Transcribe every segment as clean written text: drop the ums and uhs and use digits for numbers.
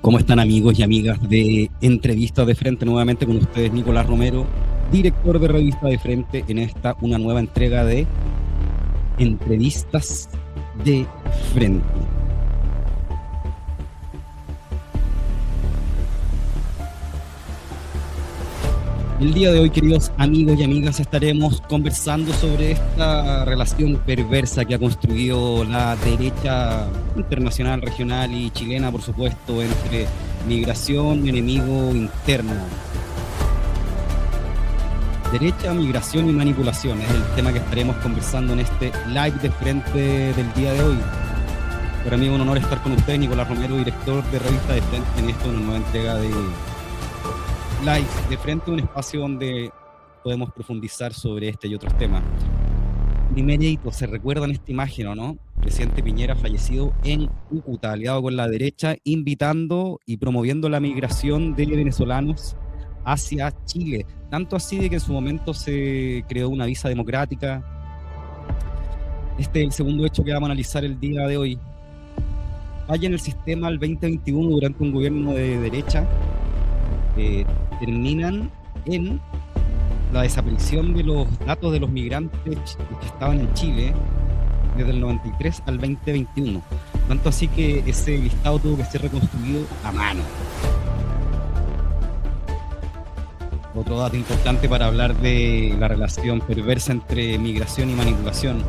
¿Cómo están, amigos y amigas de Entrevistas de Frente? Nuevamente con ustedes, Nicolás Romero, director de Revista de Frente, en esta una nueva entrega de Entrevistas de Frente. El día de hoy, queridos amigos y amigas, estaremos conversando sobre esta relación perversa que ha construido la derecha internacional, regional y chilena, por supuesto, entre migración y enemigo interno. Derecha, migración y manipulación es el tema que estaremos conversando en este live de Frente del día de hoy. Para mí es un honor estar con ustedes, Nicolás Romero, director de Revista de Frente, en esta una nueva entrega de Live de Frente, un espacio donde podemos profundizar sobre este y otros temas. Primerito, ¿se recuerdan esta imagen o no? Presidente Piñera fallecido en Cúcuta, aliado con la derecha, invitando y promoviendo la migración de venezolanos hacia Chile. Tanto así de que en su momento se creó una visa democrática. Este es el segundo hecho que vamos a analizar el día de hoy. Falla en el sistema el 2021 durante un gobierno de derecha. Terminan en la desaparición de los datos de los migrantes que estaban en Chile desde el 93 al 2021. Tanto así que ese listado tuvo que ser reconstruido a mano. Otro dato importante para hablar de la relación perversa entre migración y manipulación.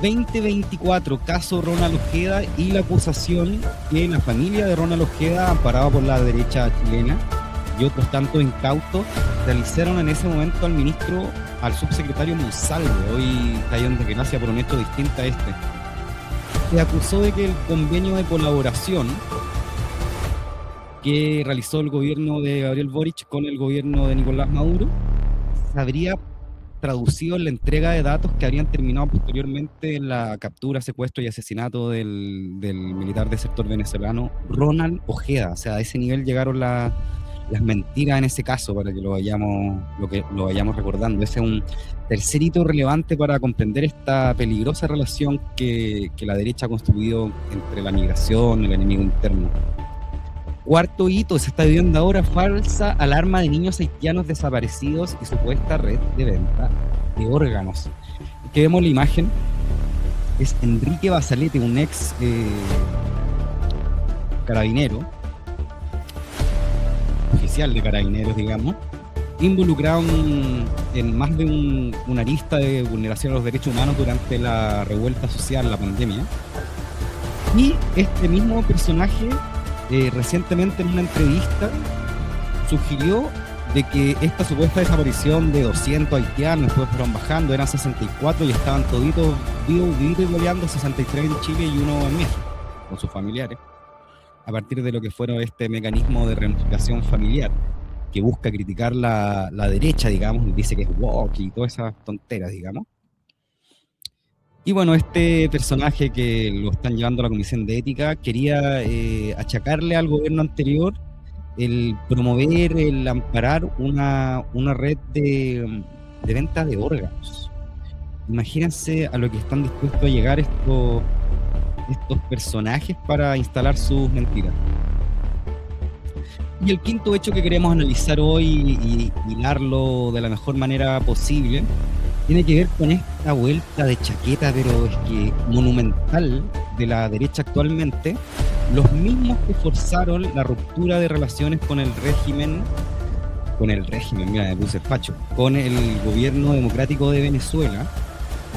2024, caso Ronald Ojeda y la acusación que la familia de Ronald Ojeda, amparada por la derecha chilena y otros tantos incautos, realizaron en ese momento al subsecretario Monsalve, hoy cayó en desgracia por un hecho distinto a este. Se acusó de que el convenio de colaboración que realizó el gobierno de Gabriel Boric con el gobierno de Nicolás Maduro se habría traducido en la entrega de datos que habrían terminado posteriormente en la captura, secuestro y asesinato del militar del sector venezolano Ronald Ojeda. O sea, a ese nivel llegaron las mentiras en ese caso, para que lo vayamos recordando. Ese es un tercer hito relevante para comprender esta peligrosa relación que la derecha ha construido entre la migración y el enemigo interno. Cuarto hito, se está viviendo ahora: falsa alarma de niños haitianos desaparecidos y supuesta red de venta de órganos. Aquí vemos la imagen, es Enrique Basalete, un ex carabinero, oficial de carabineros, digamos, involucrado en más de una arista de vulneración a los derechos humanos durante la revuelta social, la pandemia. Y este mismo personaje recientemente en una entrevista sugirió de que esta supuesta desaparición de 200 haitianos, después fueron bajando, eran 64 y estaban toditos vivos y goleando, 63 en Chile y uno en México, con sus familiares, a partir de lo que fueron este mecanismo de reunificación familiar, que busca criticar la derecha, digamos, y dice que es woke y todas esas tonteras, digamos. Y bueno, este personaje que lo están llevando a la Comisión de Ética quería achacarle al gobierno anterior el promover, el amparar una red de venta de órganos. Imagínense a lo que están dispuestos a llegar estos personajes para instalar sus mentiras. Y el quinto hecho que queremos analizar hoy y hilarlo de la mejor manera posible tiene que ver con esta vuelta de chaqueta, pero es que monumental, de la derecha actualmente, los mismos que forzaron la ruptura de relaciones con el régimen, mira, me puse facho, con el gobierno democrático de Venezuela,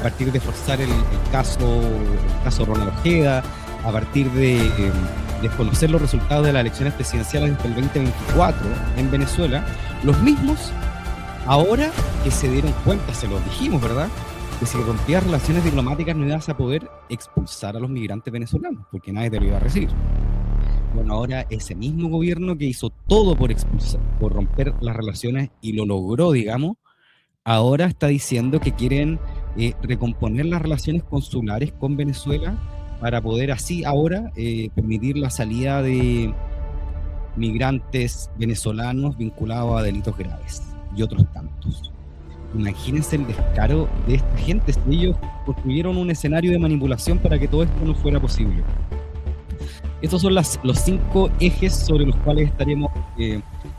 a partir de forzar el caso Ronald Ojeda, a partir de desconocer los resultados de las elecciones presidenciales del 2024 en Venezuela. Los mismos, ahora que se dieron cuenta, se los dijimos, ¿verdad?, que si rompías relaciones diplomáticas no ibas a poder expulsar a los migrantes venezolanos, porque nadie te lo iba a recibir. Bueno, ahora ese mismo gobierno que hizo todo por romper las relaciones y lo logró, digamos, ahora está diciendo que quieren recomponer las relaciones consulares con Venezuela para poder así ahora permitir la salida de migrantes venezolanos vinculados a delitos graves y otros tantos. Imagínense el descaro de esta gente, si ellos construyeron un escenario de manipulación para que todo esto no fuera posible. Estos son los 5 ejes sobre los cuales estaremos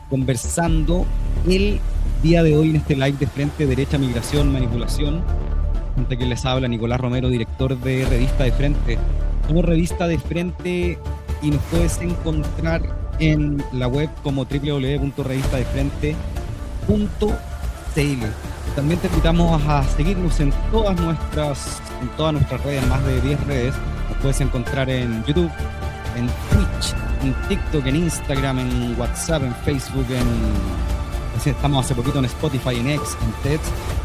conversando el día de hoy en este live de Frente Derecha, Migración, Manipulación. Junto a quien les habla Nicolás Romero, director de Revista de Frente. Somos Revista de Frente y nos puedes encontrar en la web como www.revistadefrente.cl. También te invitamos a seguirnos en todas nuestras redes, más de 10 redes. Nos puedes encontrar en YouTube, en Twitch, en TikTok, en Instagram, en WhatsApp, en Facebook, estamos hace poquito en Spotify, en X, en TED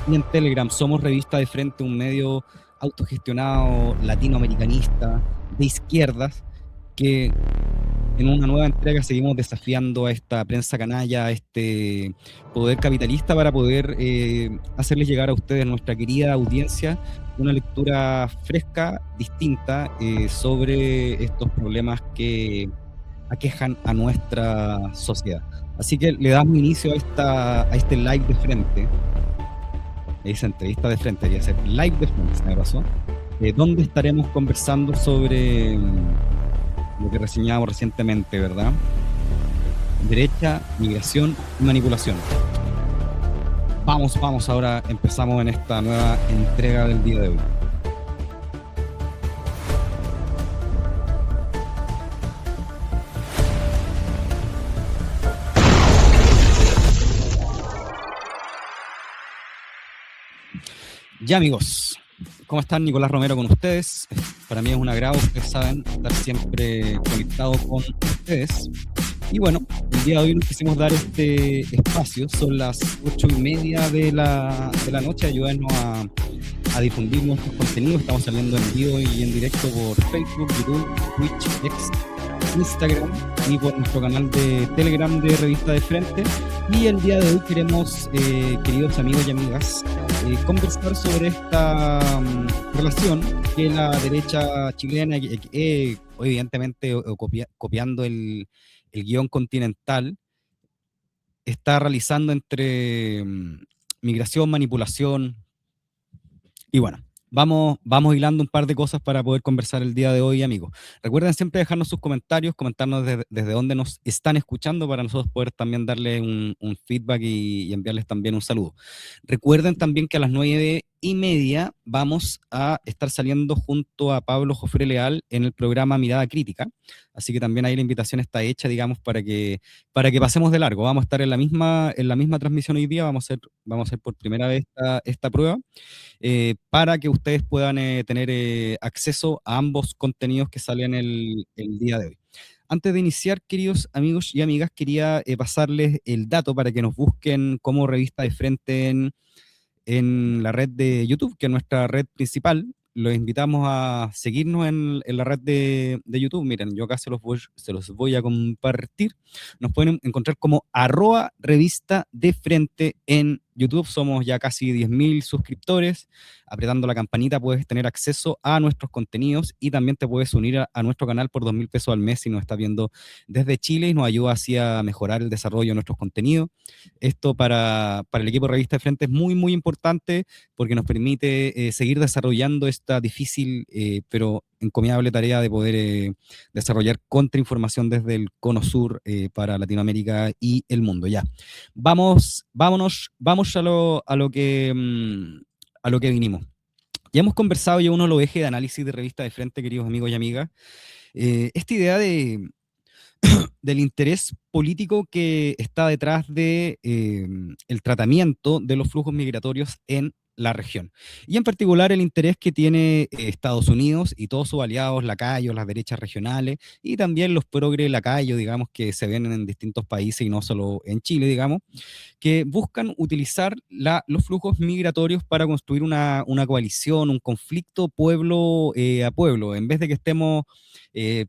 y en Telegram. Somos Revista de Frente, un medio autogestionado, latinoamericanista, de izquierdas, que en una nueva entrega seguimos desafiando a esta prensa canalla, a este poder capitalista, para poder hacerles llegar a ustedes, nuestra querida audiencia, una lectura fresca, distinta, sobre estos problemas que aquejan a nuestra sociedad. Así que le damos inicio a este live de frente, esa entrevista de frente, debería ser live de frente, ¿se me pasó? Donde estaremos conversando sobre lo que reseñábamos recientemente, ¿verdad? Derecha, migración y manipulación. Vamos, ahora empezamos en esta nueva entrega del día de hoy. Ya, amigos, ¿cómo están? Nicolás Romero con ustedes. Para mí es un agrado, ustedes saben, estar siempre conectado con ustedes. Y bueno, el día de hoy nos quisimos dar este espacio. Son las 8:30 de la noche. Ayúdenos a difundir nuestros contenidos. Estamos saliendo en vivo y en directo por Facebook, YouTube, Twitch, X, Instagram y por nuestro canal de Telegram de Revista de Frente. Y el día de hoy queremos, queridos amigos y amigas, conversar sobre esta relación que la derecha chilena, evidentemente copiando el guión continental, está realizando entre migración, manipulación. Y bueno, vamos hilando un par de cosas para poder conversar el día de hoy, amigos. Recuerden siempre dejarnos sus comentarios, comentarnos desde dónde nos están escuchando, para nosotros poder también darle un feedback y enviarles también un saludo. Recuerden también que a las 9:30 vamos a estar saliendo junto a Pablo Jofre Leal en el programa Mirada Crítica, así que también ahí la invitación está hecha, digamos, para que pasemos de largo. Vamos a estar en la misma transmisión hoy día, vamos a hacer por primera vez esta prueba, para que ustedes puedan tener acceso a ambos contenidos que salen el día de hoy. Antes de iniciar, queridos amigos y amigas, quería pasarles el dato para que nos busquen como Revista de Frente en la red de YouTube, que es nuestra red principal. Los invitamos a seguirnos en la red de YouTube. Miren, yo acá se los voy a compartir. Nos pueden encontrar como @revista de frente en YouTube. Somos ya casi 10.000 suscriptores. Apretando la campanita puedes tener acceso a nuestros contenidos y también te puedes unir a nuestro canal por 2.000 pesos al mes si nos estás viendo desde Chile y nos ayuda así a mejorar el desarrollo de nuestros contenidos. Esto para el equipo de Revista de Frente es muy, muy importante, porque nos permite seguir desarrollando esta difícil pero encomiable tarea de poder desarrollar contrainformación desde el cono sur para Latinoamérica y el mundo. Ya, vámonos a lo que vinimos. Ya hemos conversado, ya uno de los ejes de análisis de Revista de Frente, queridos amigos y amigas, esta idea del interés político que está detrás de el tratamiento de los flujos migratorios en la región. Y en particular el interés que tiene Estados Unidos y todos sus aliados lacayos, las derechas regionales, y también los progres lacayos, digamos, que se ven en distintos países y no solo en Chile, digamos, que buscan utilizar los flujos migratorios para construir una coalición, un conflicto pueblo a pueblo, en vez de que estemos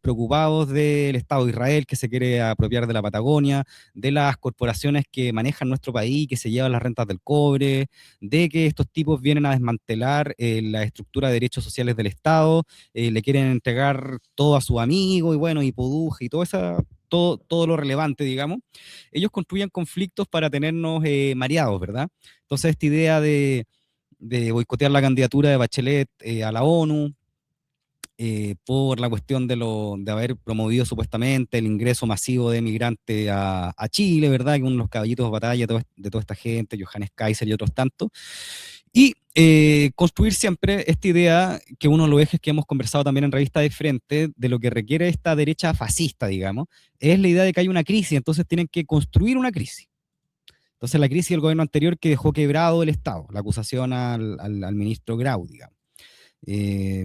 preocupados del Estado de Israel, que se quiere apropiar de la Patagonia, de las corporaciones que manejan nuestro país, que se llevan las rentas del cobre, de que estos tipos vienen a desmantelar la estructura de derechos sociales del Estado, le quieren entregar todo a su amigo, y bueno, y Poduje, y todo lo relevante, digamos. Ellos construyen conflictos para tenernos mareados, ¿verdad? Entonces, esta idea de boicotear la candidatura de Bachelet a la ONU, por la cuestión de haber promovido supuestamente el ingreso masivo de migrantes a Chile, ¿verdad? Que uno de los caballitos de batalla de toda esta gente, Johannes Kaiser y otros tantos. Y construir siempre esta idea, que uno de los ejes que hemos conversado también en Revista de Frente, de lo que requiere esta derecha fascista, digamos, es la idea de que hay una crisis, entonces tienen que construir una crisis. Entonces la crisis del gobierno anterior que dejó quebrado el Estado, la acusación al ministro Grau, digamos. Eh,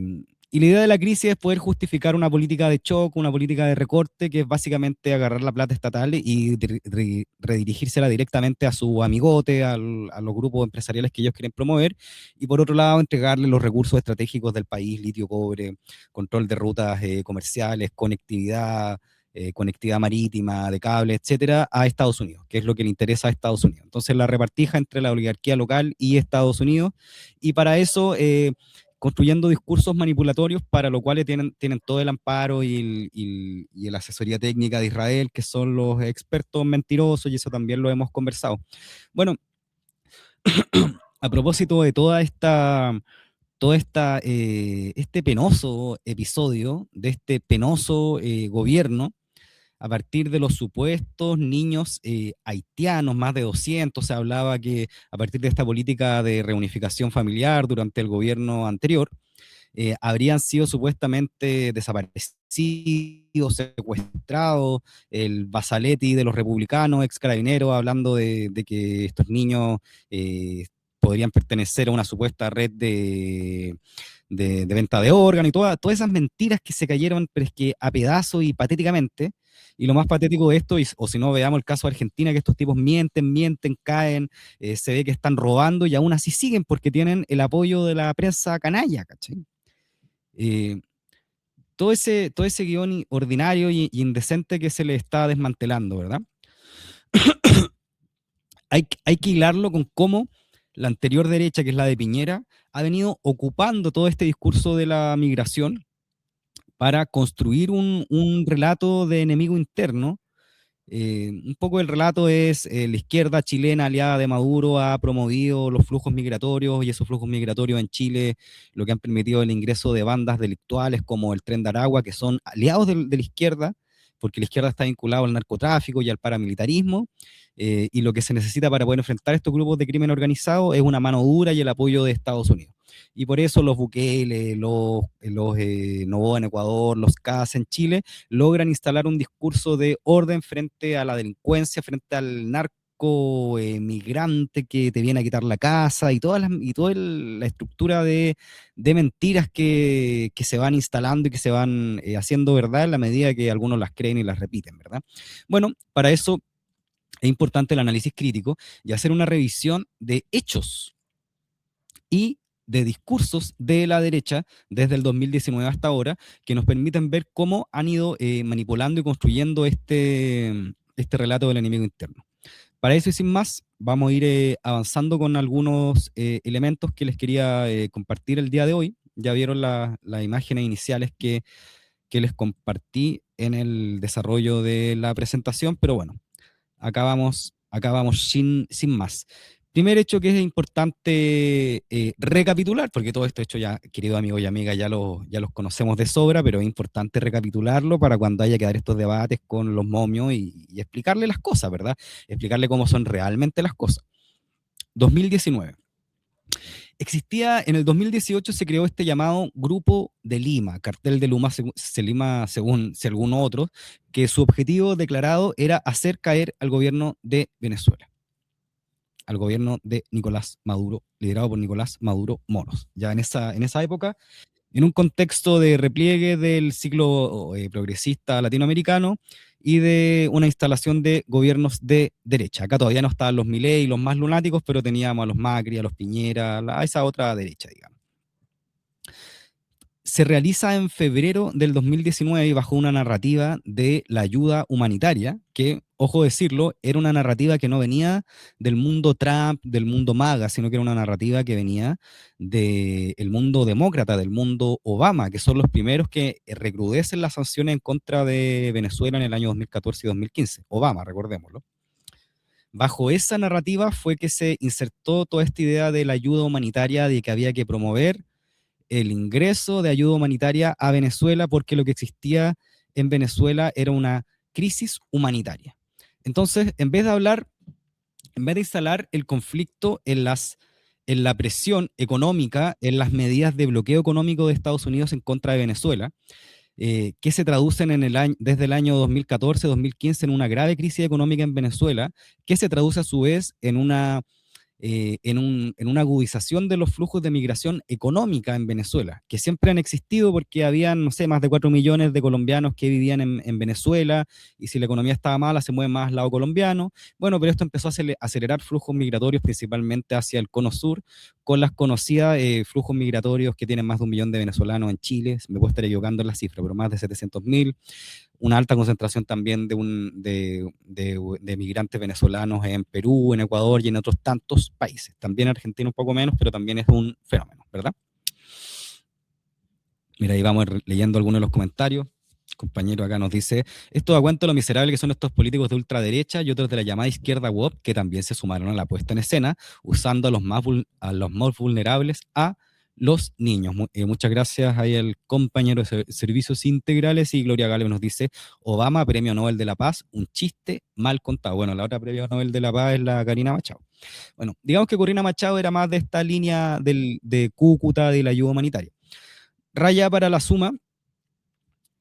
y la idea de la crisis es poder justificar una política de choque, una política de recorte, que es básicamente agarrar la plata estatal y redirigírsela directamente a su amigote, a los grupos empresariales que ellos quieren promover, y por otro lado entregarle los recursos estratégicos del país, litio, cobre, control de rutas comerciales, conectividad marítima, de cable, etcétera, a Estados Unidos, que es lo que le interesa a Estados Unidos. Entonces la repartija entre la oligarquía local y Estados Unidos, y para eso construyendo discursos manipulatorios, para lo cual tienen todo el amparo y la asesoría técnica de Israel, que son los expertos mentirosos, y eso también lo hemos conversado. Bueno, a propósito de este penoso episodio, de este penoso gobierno, a partir de los supuestos niños haitianos, más de 200, se hablaba que a partir de esta política de reunificación familiar durante el gobierno anterior, habrían sido supuestamente desaparecidos, secuestrados, el Basaletti de los republicanos, ex carabinero, hablando de que estos niños podrían pertenecer a una supuesta red de venta de órganos y todas esas mentiras que se cayeron, pero es que a pedazos y patéticamente. Y lo más patético de esto, o si no, veamos el caso de Argentina, que estos tipos mienten, caen, se ve que están robando y aún así siguen porque tienen el apoyo de la prensa canalla, ¿cachai? Eh, todo ese guión ordinario y indecente que se le está desmantelando, ¿verdad? hay que hilarlo con cómo la anterior derecha, que es la de Piñera, ha venido ocupando todo este discurso de la migración para construir un relato de enemigo interno. Un poco el relato es la izquierda chilena aliada de Maduro ha promovido los flujos migratorios, y esos flujos migratorios en Chile lo que han permitido el ingreso de bandas delictuales como el Tren de Aragua, que son aliados de la izquierda, porque la izquierda está vinculada al narcotráfico y al paramilitarismo, y lo que se necesita para poder enfrentar estos grupos de crimen organizado es una mano dura y el apoyo de Estados Unidos. Y por eso los Bukele, los Noboa en Ecuador, los CAS en Chile, logran instalar un discurso de orden frente a la delincuencia, frente al narco migrante que te viene a quitar la casa, y toda la estructura de mentiras que se van instalando y que se van haciendo verdad en la medida que algunos las creen y las repiten, ¿verdad? Bueno, para eso es importante el análisis crítico y hacer una revisión de hechos y de discursos de la derecha desde el 2019 hasta ahora, que nos permiten ver cómo han ido manipulando y construyendo este relato del enemigo interno. Para eso y sin más, vamos a ir avanzando con algunos elementos que les quería compartir el día de hoy. Ya vieron las imágenes iniciales que les compartí en el desarrollo de la presentación, pero bueno, acá vamos sin más. Primer hecho que es importante recapitular, porque todo esto hecho ya, querido amigo y amiga, ya los conocemos de sobra, pero es importante recapitularlo para cuando haya que dar estos debates con los momios y explicarle las cosas, ¿verdad? Explicarle cómo son realmente las cosas. 2019. Existía, en el 2018 se creó este llamado Grupo de Lima, Cartel de Lima, según algunos otros, que su objetivo declarado era hacer caer al gobierno de Venezuela, al gobierno de Nicolás Maduro, liderado por Nicolás Maduro Moros. Ya en esa época, en un contexto de repliegue del ciclo progresista latinoamericano y de una instalación de gobiernos de derecha. Acá todavía no estaban los Milei y los más lunáticos, pero teníamos a los Macri, a los Piñera, a esa otra derecha, digamos. Se realiza en febrero del 2019 y bajo una narrativa de la ayuda humanitaria, que, ojo decirlo, era una narrativa que no venía del mundo Trump, del mundo MAGA, sino que era una narrativa que venía del mundo demócrata, del mundo Obama, que son los primeros que recrudecen las sanciones en contra de Venezuela en el año 2014 y 2015. Obama, recordémoslo. Bajo esa narrativa fue que se insertó toda esta idea de la ayuda humanitaria, de que había que promover el ingreso de ayuda humanitaria a Venezuela, porque lo que existía en Venezuela era una crisis humanitaria. Entonces, en vez de instalar el conflicto en la presión económica, en las medidas de bloqueo económico de Estados Unidos en contra de Venezuela, que se traducen desde el año 2014-2015 en una grave crisis económica en Venezuela, que se traduce a su vez en una agudización de los flujos de migración económica en Venezuela, que siempre han existido porque habían, no sé, más de 4 millones de colombianos que vivían en Venezuela, y si la economía estaba mala, se mueve más al lado colombiano. Bueno, pero esto empezó a acelerar flujos migratorios principalmente hacia el cono sur, con las conocidas flujos migratorios que tienen más de 1 millón de venezolanos en Chile. Me puedo estar equivocando en la cifra, pero más de 700.000, una alta concentración también de migrantes venezolanos en Perú, en Ecuador y en otros tantos países. También en Argentina un poco menos, pero también es un fenómeno, ¿verdad? Mira, ahí vamos leyendo algunos de los comentarios. El compañero acá nos dice, esto da cuenta de lo miserable que son estos políticos de ultraderecha y otros de la llamada izquierda woke que también se sumaron a la puesta en escena, usando a los más vulnerables, a los niños. Muchas gracias ahí al compañero de Servicios Integrales. Y Gloria Gálvez nos dice, Obama, Premio Nobel de la Paz, un chiste mal contado. Bueno, la otra Premio Nobel de la Paz es la Corina Machado. Bueno, digamos que Corina Machado era más de esta línea de Cúcuta, de la ayuda humanitaria. Raya para la suma,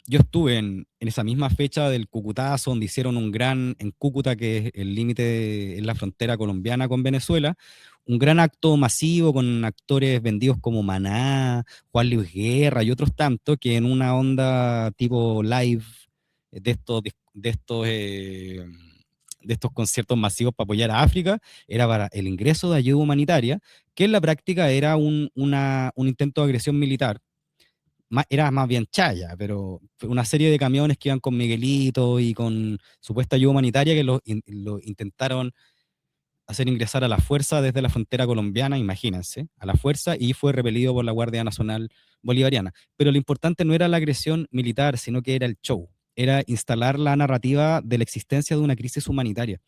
yo estuve en esa misma fecha del Cucutazo, donde hicieron en Cúcuta, que es el límite, en la frontera colombiana con Venezuela, un gran acto masivo con actores vendidos como Maná, Juan Luis Guerra y otros tantos, que en una onda tipo live de estos, de estos, eh, de estos conciertos masivos para apoyar a África, era para el ingreso de ayuda humanitaria, que en la práctica era un intento de agresión militar. Era más bien chaya, pero una serie de camiones que iban con Miguelito y con supuesta ayuda humanitaria que lo intentaron hacer ingresar a la fuerza desde la frontera colombiana, imagínense, a la fuerza, y fue repelido por la Guardia Nacional Bolivariana. Pero lo importante no era la agresión militar, sino que era el show, era instalar la narrativa de la existencia de una crisis humanitaria.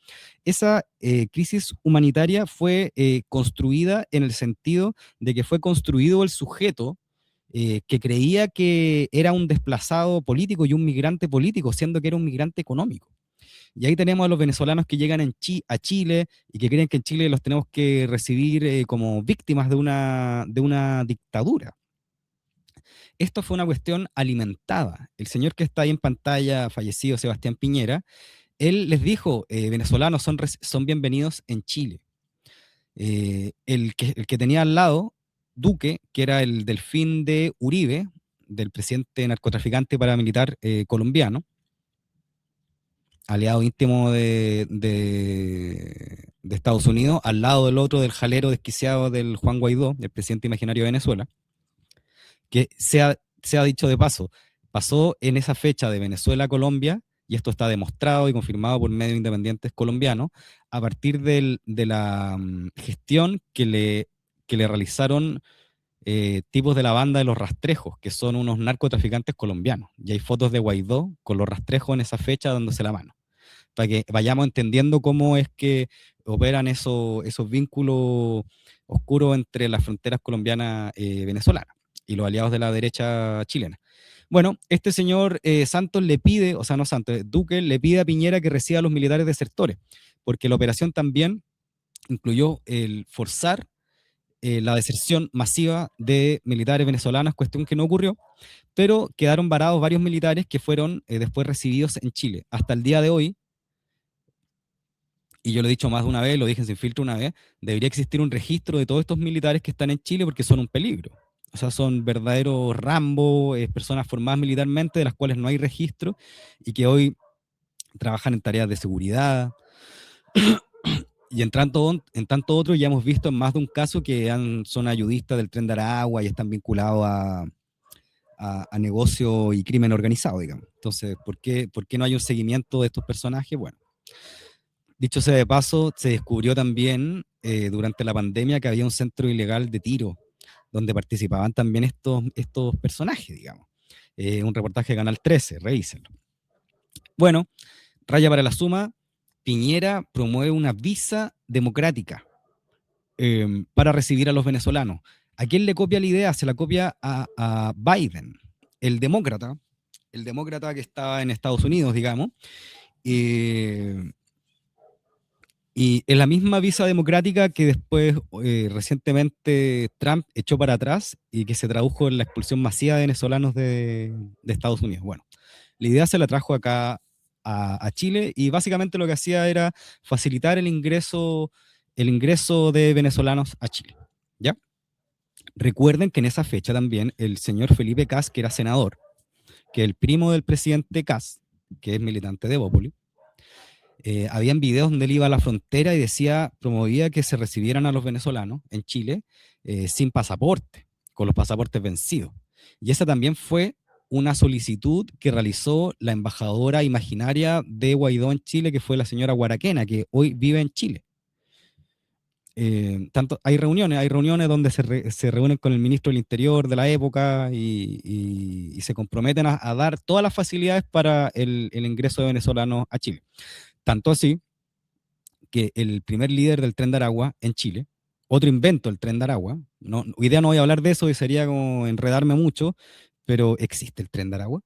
Esa crisis humanitaria fue construida en el sentido de que fue construido el sujeto que creía que era un desplazado político y un migrante político, siendo que era un migrante económico. Y ahí tenemos a los venezolanos que llegan a Chile y que creen que en Chile los tenemos que recibir como víctimas de una dictadura. Esto fue una cuestión alimentada. El señor que está ahí en pantalla, fallecido Sebastián Piñera, él les dijo, venezolanos son bienvenidos en Chile. El que tenía al lado, Duque, que era el delfín de Uribe, del presidente narcotraficante paramilitar colombiano, aliado íntimo de Estados Unidos, al lado del otro, del jalero desquiciado del Juan Guaidó, el presidente imaginario de Venezuela, que se ha dicho de paso, pasó en esa fecha de Venezuela a Colombia, y esto está demostrado y confirmado por medios independientes colombianos, a partir de la gestión que le realizaron tipos de la banda de los rastrejos, que son unos narcotraficantes colombianos. Y hay fotos de Guaidó con los rastrejos en esa fecha dándose la mano, para que vayamos entendiendo cómo es que operan esos vínculos oscuros entre las fronteras colombianas venezolanas y los aliados de la derecha chilena. Bueno, este señor Santos le pide, o sea, no Santos, Duque le pide a Piñera que reciba a los militares desertores, porque la operación también incluyó el forzar la deserción masiva de militares venezolanos, cuestión que no ocurrió, pero quedaron varados varios militares que fueron después recibidos en Chile. Hasta el día de hoy, y yo lo he dicho más de una vez, lo dije sin filtro una vez, debería existir un registro de todos estos militares que están en Chile porque son un peligro. O sea, son verdaderos Rambo, personas formadas militarmente de las cuales no hay registro y que hoy trabajan en tareas de seguridad. Y en tanto otro, ya hemos visto en más de un caso que son ayudistas del Tren de Aragua y están vinculados a negocio y crimen organizado, digamos. Entonces, ¿por qué no hay un seguimiento de estos personajes? Bueno, dicho sea de paso, se descubrió también durante la pandemia que había un centro ilegal de tiro donde participaban también estos personajes, digamos. Un reportaje de Canal 13, revísenlo. Bueno, raya para la suma, Piñera promueve una visa democrática para recibir a los venezolanos. ¿A quién le copia la idea? Se la copia a Biden, el demócrata, que estaba en Estados Unidos, digamos, eh, y en la misma visa democrática que después recientemente Trump echó para atrás y que se tradujo en la expulsión masiva de venezolanos de Estados Unidos. Bueno, la idea se la trajo acá a Chile y básicamente lo que hacía era facilitar el ingreso de venezolanos a Chile. ¿Ya? Recuerden que en esa fecha también el señor Felipe Cas, que era senador, que el primo del presidente Cas, que es militante de Bópoli, habían videos donde él iba a la frontera y decía, promovía que se recibieran a los venezolanos en Chile sin pasaporte, con los pasaportes vencidos. Y esa también fue una solicitud que realizó la embajadora imaginaria de Guaidó en Chile, que fue la señora Guaraquena, que hoy vive en Chile. Tanto, hay reuniones donde se reúnen con el ministro del Interior de la época y se comprometen a dar todas las facilidades para el ingreso de venezolanos a Chile. Tanto así que el primer líder del Tren de Aragua en Chile, otro invento del Tren de Aragua, no, hoy día no voy a hablar de eso y sería como enredarme mucho, pero existe el Tren de Aragua,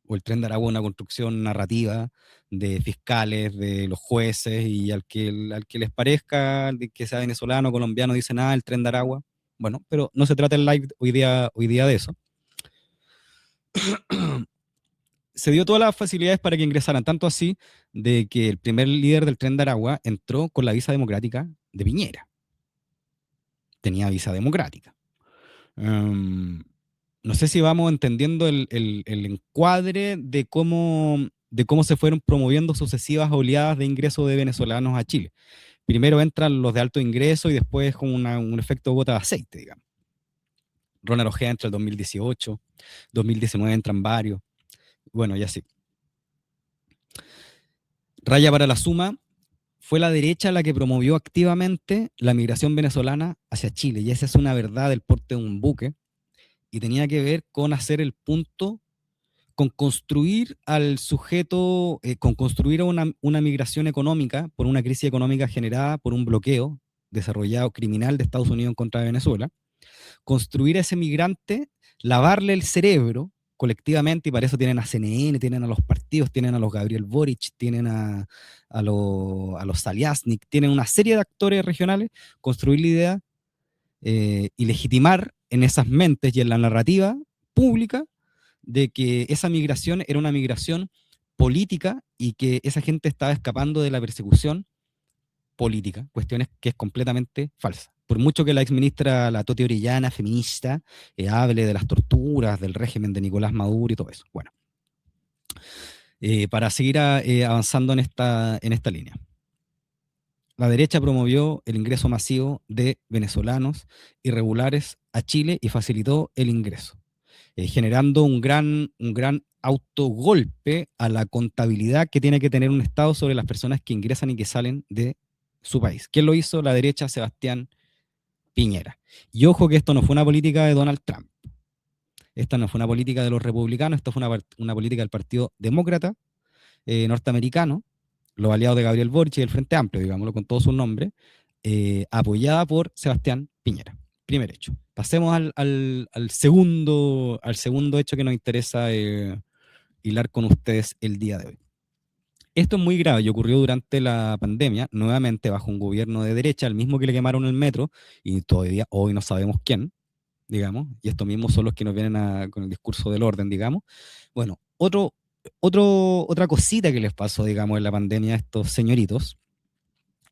o el Tren de Aragua es una construcción narrativa de fiscales, de los jueces, y al que les parezca, que sea venezolano, colombiano, dice nada, el Tren de Aragua. Bueno, pero no se trata el live hoy día de eso. Se dio todas las facilidades para que ingresaran, tanto así de que el primer líder del Tren de Aragua entró con la visa democrática de Piñera. Tenía visa democrática. No sé si vamos entendiendo el encuadre de cómo se fueron promoviendo sucesivas oleadas de ingreso de venezolanos a Chile. Primero entran los de alto ingreso y después con un efecto gota de aceite, digamos. Ronald Ojeda entra el 2018, 2019 entran varios, bueno, y así. Raya para la suma, fue la derecha la que promovió activamente la migración venezolana hacia Chile, y esa es una verdad del porte de un buque, y tenía que ver con hacer el punto, con construir al sujeto, con construir una migración económica por una crisis económica generada por un bloqueo desarrollado criminal de Estados Unidos en contra de Venezuela, construir a ese migrante, lavarle el cerebro colectivamente, y para eso tienen a CNN, tienen a los partidos, tienen a los Gabriel Boric, tienen a los Saliasnik, tienen una serie de actores regionales, construir la idea y legitimar en esas mentes y en la narrativa pública de que esa migración era una migración política y que esa gente estaba escapando de la persecución política, cuestiones que es completamente falsa. Por mucho que la exministra, la Toti Orellana, feminista, hable de las torturas, del régimen de Nicolás Maduro y todo eso. Bueno, para seguir avanzando en esta línea. La derecha promovió el ingreso masivo de venezolanos irregulares a Chile y facilitó el ingreso, generando un gran autogolpe a la contabilidad que tiene que tener un Estado sobre las personas que ingresan y que salen de su país. ¿Quién lo hizo? La derecha, Sebastián Piñera. Y ojo que esto no fue una política de Donald Trump. Esta no fue una política de los republicanos, esto fue una política del Partido Demócrata norteamericano, los aliados de Gabriel Boric y el Frente Amplio, digámoslo con todo su nombre, apoyada por Sebastián Piñera. Primer hecho. Pasemos al segundo hecho que nos interesa hilar con ustedes el día de hoy. Esto es muy grave y ocurrió durante la pandemia, nuevamente bajo un gobierno de derecha, el mismo que le quemaron el metro, y todavía hoy no sabemos quién, digamos, y estos mismos son los que nos vienen con el discurso del orden, digamos. Bueno, otra cosita que les pasó, digamos, en la pandemia a estos señoritos,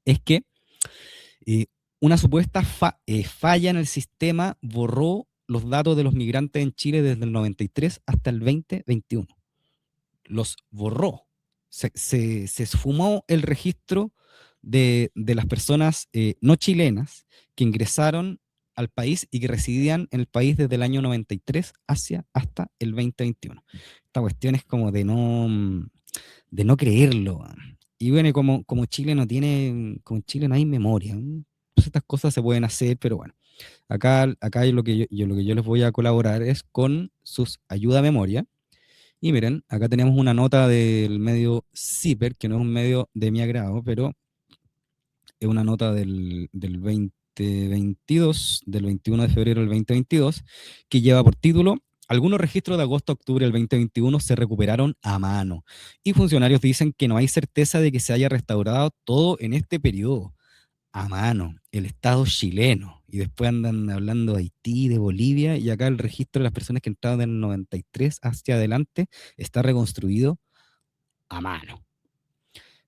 es que una supuesta falla en el sistema borró los datos de los migrantes en Chile desde el 93 hasta el 2021. Los borró. Se esfumó el registro de las personas no chilenas que ingresaron al país y que residían en el país desde el año 93 hasta el 2021. Esta cuestión es como de no creerlo. Y bueno, como Chile no hay memoria. Pues estas cosas se pueden hacer, pero bueno. Acá lo que yo les voy a colaborar es con sus ayuda a memoria. Y miren, acá tenemos una nota del medio CIPER, que no es un medio de mi agrado, pero es una nota del 20, 2022, del 21 de febrero del 2022, que lleva por título: algunos registros de agosto a octubre del 2021 se recuperaron a mano, y funcionarios dicen que no hay certeza de que se haya restaurado todo en este periodo. A mano, el Estado chileno. Y después andan hablando de Haití, de Bolivia, y acá el registro de las personas que entraron del 93 hacia adelante está reconstruido a mano.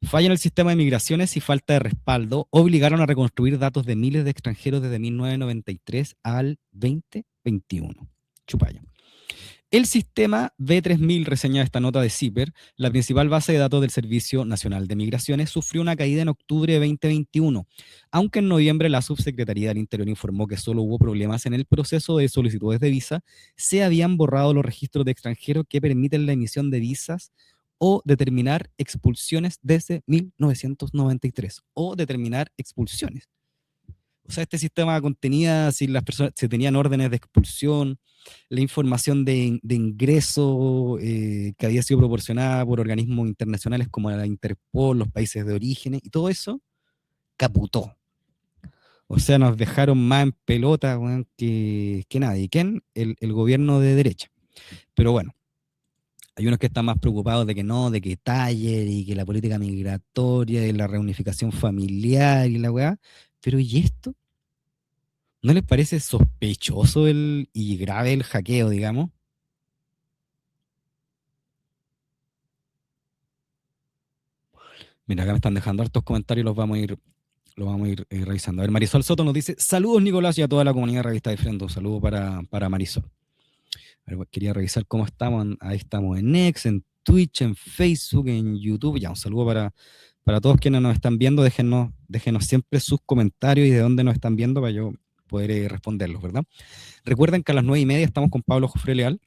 Falla en el sistema de migraciones y falta de respaldo obligaron a reconstruir datos de miles de extranjeros desde 1993 al 2021. Chupaya. El sistema B3000, reseña esta nota de CIPER, la principal base de datos del Servicio Nacional de Migraciones, sufrió una caída en octubre de 2021, aunque en noviembre la Subsecretaría del Interior informó que solo hubo problemas en el proceso de solicitudes de visa, se habían borrado los registros de extranjeros que permiten la emisión de visas o determinar expulsiones desde 1993, o determinar expulsiones. O sea, este sistema contenía si las personas, si tenían órdenes de expulsión, la información de ingreso que había sido proporcionada por organismos internacionales como la Interpol, los países de origen, y todo eso caputó. O sea, nos dejaron más en pelota, bueno, que nadie. ¿Quién? El gobierno de derecha. Pero bueno, hay unos que están más preocupados de que no, de que Taller y que la política migratoria y la reunificación familiar y la weá. Pero ¿y esto? ¿No les parece sospechoso y grave el hackeo, digamos? Mira, acá me están dejando hartos comentarios, los vamos a ir revisando. A ver, Marisol Soto nos dice: saludos, Nicolás, y a toda la comunidad de Revista de Frente. Un saludo para Marisol. A ver, quería revisar cómo estamos. Ahí estamos en X, en Twitch, en Facebook, en YouTube. Ya, un saludo para todos quienes nos están viendo. Déjenos siempre sus comentarios y de dónde nos están viendo para yo poder responderlos, ¿verdad? Recuerden que a las 9:30 estamos con Pablo Jofre Leal.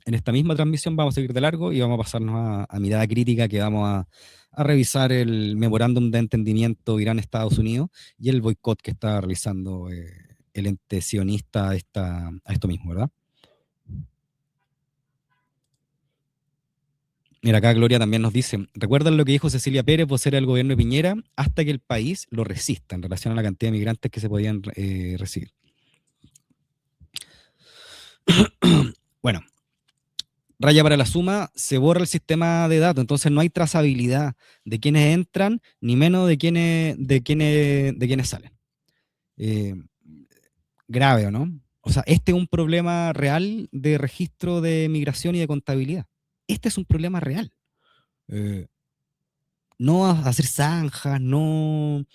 En esta misma transmisión vamos a seguir de largo y vamos a pasarnos a mirada crítica, que vamos a revisar el memorándum de entendimiento Irán-Estados Unidos y el boicot que está realizando el ente sionista a esto mismo, ¿verdad? Mira, acá Gloria también nos dice: ¿recuerdan lo que dijo Cecilia Pérez, vocera del gobierno de Piñera, hasta que el país lo resista en relación a la cantidad de migrantes que se podían recibir? Bueno, raya para la suma, se borra el sistema de datos, entonces no hay trazabilidad de quiénes entran, ni menos de quiénes salen. Grave, ¿o no? O sea, este es un problema real de registro de migración y de contabilidad. Este es un problema real. No hacer zanjas, no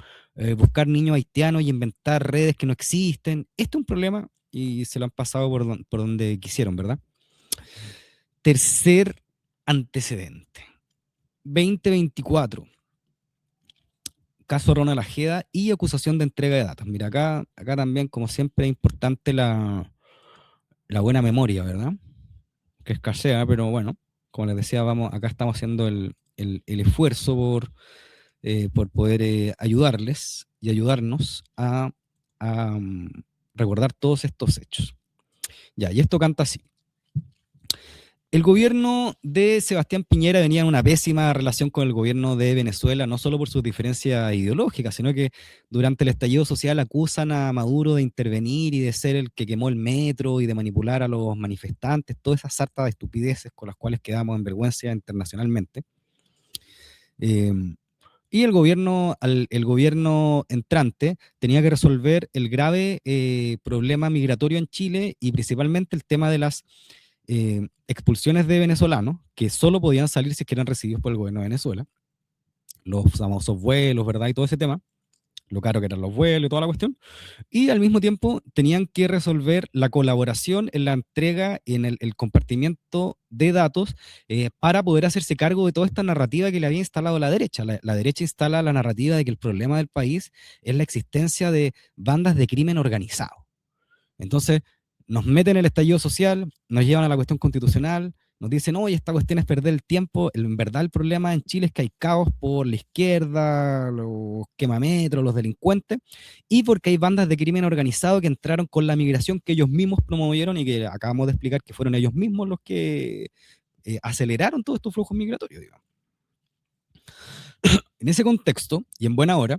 buscar niños haitianos y inventar redes que no existen. Este es un problema y se lo han pasado por donde quisieron, ¿verdad? Tercer antecedente. 2024. Caso Ronald Ajeda y acusación de entrega de datos. Mira, acá también, como siempre, es importante la buena memoria, ¿verdad? Que escasea, pero bueno, como les decía, acá estamos haciendo el esfuerzo por poder ayudarles y ayudarnos a recordar todos estos hechos. Ya, y esto canta así. El gobierno de Sebastián Piñera venía en una pésima relación con el gobierno de Venezuela, no solo por sus diferencias ideológicas, sino que durante el estallido social acusan a Maduro de intervenir y de ser el que quemó el metro y de manipular a los manifestantes, toda esa sarta de estupideces con las cuales quedamos en vergüenza internacionalmente. Y el gobierno entrante tenía que resolver el grave problema migratorio en Chile y principalmente el tema de las expulsiones de venezolanos que solo podían salir si eran recibidos por el gobierno de Venezuela, los famosos vuelos, ¿verdad? Y todo ese tema, lo caro que eran los vuelos y toda la cuestión, y al mismo tiempo tenían que resolver la colaboración en la entrega, en el compartimiento de datos para poder hacerse cargo de toda esta narrativa que le había instalado la derecha. La derecha instala la narrativa de que el problema del país es la existencia de bandas de crimen organizado. Entonces, nos meten en el estallido social, nos llevan a la cuestión constitucional, nos dicen: oye, esta cuestión es perder el tiempo. En verdad, el problema en Chile es que hay caos por la izquierda, los quemametros, los delincuentes, y porque hay bandas de crimen organizado que entraron con la migración que ellos mismos promovieron y que acabamos de explicar que fueron ellos mismos los que aceleraron todos estos flujos migratorios, digamos. En ese contexto, y en buena hora,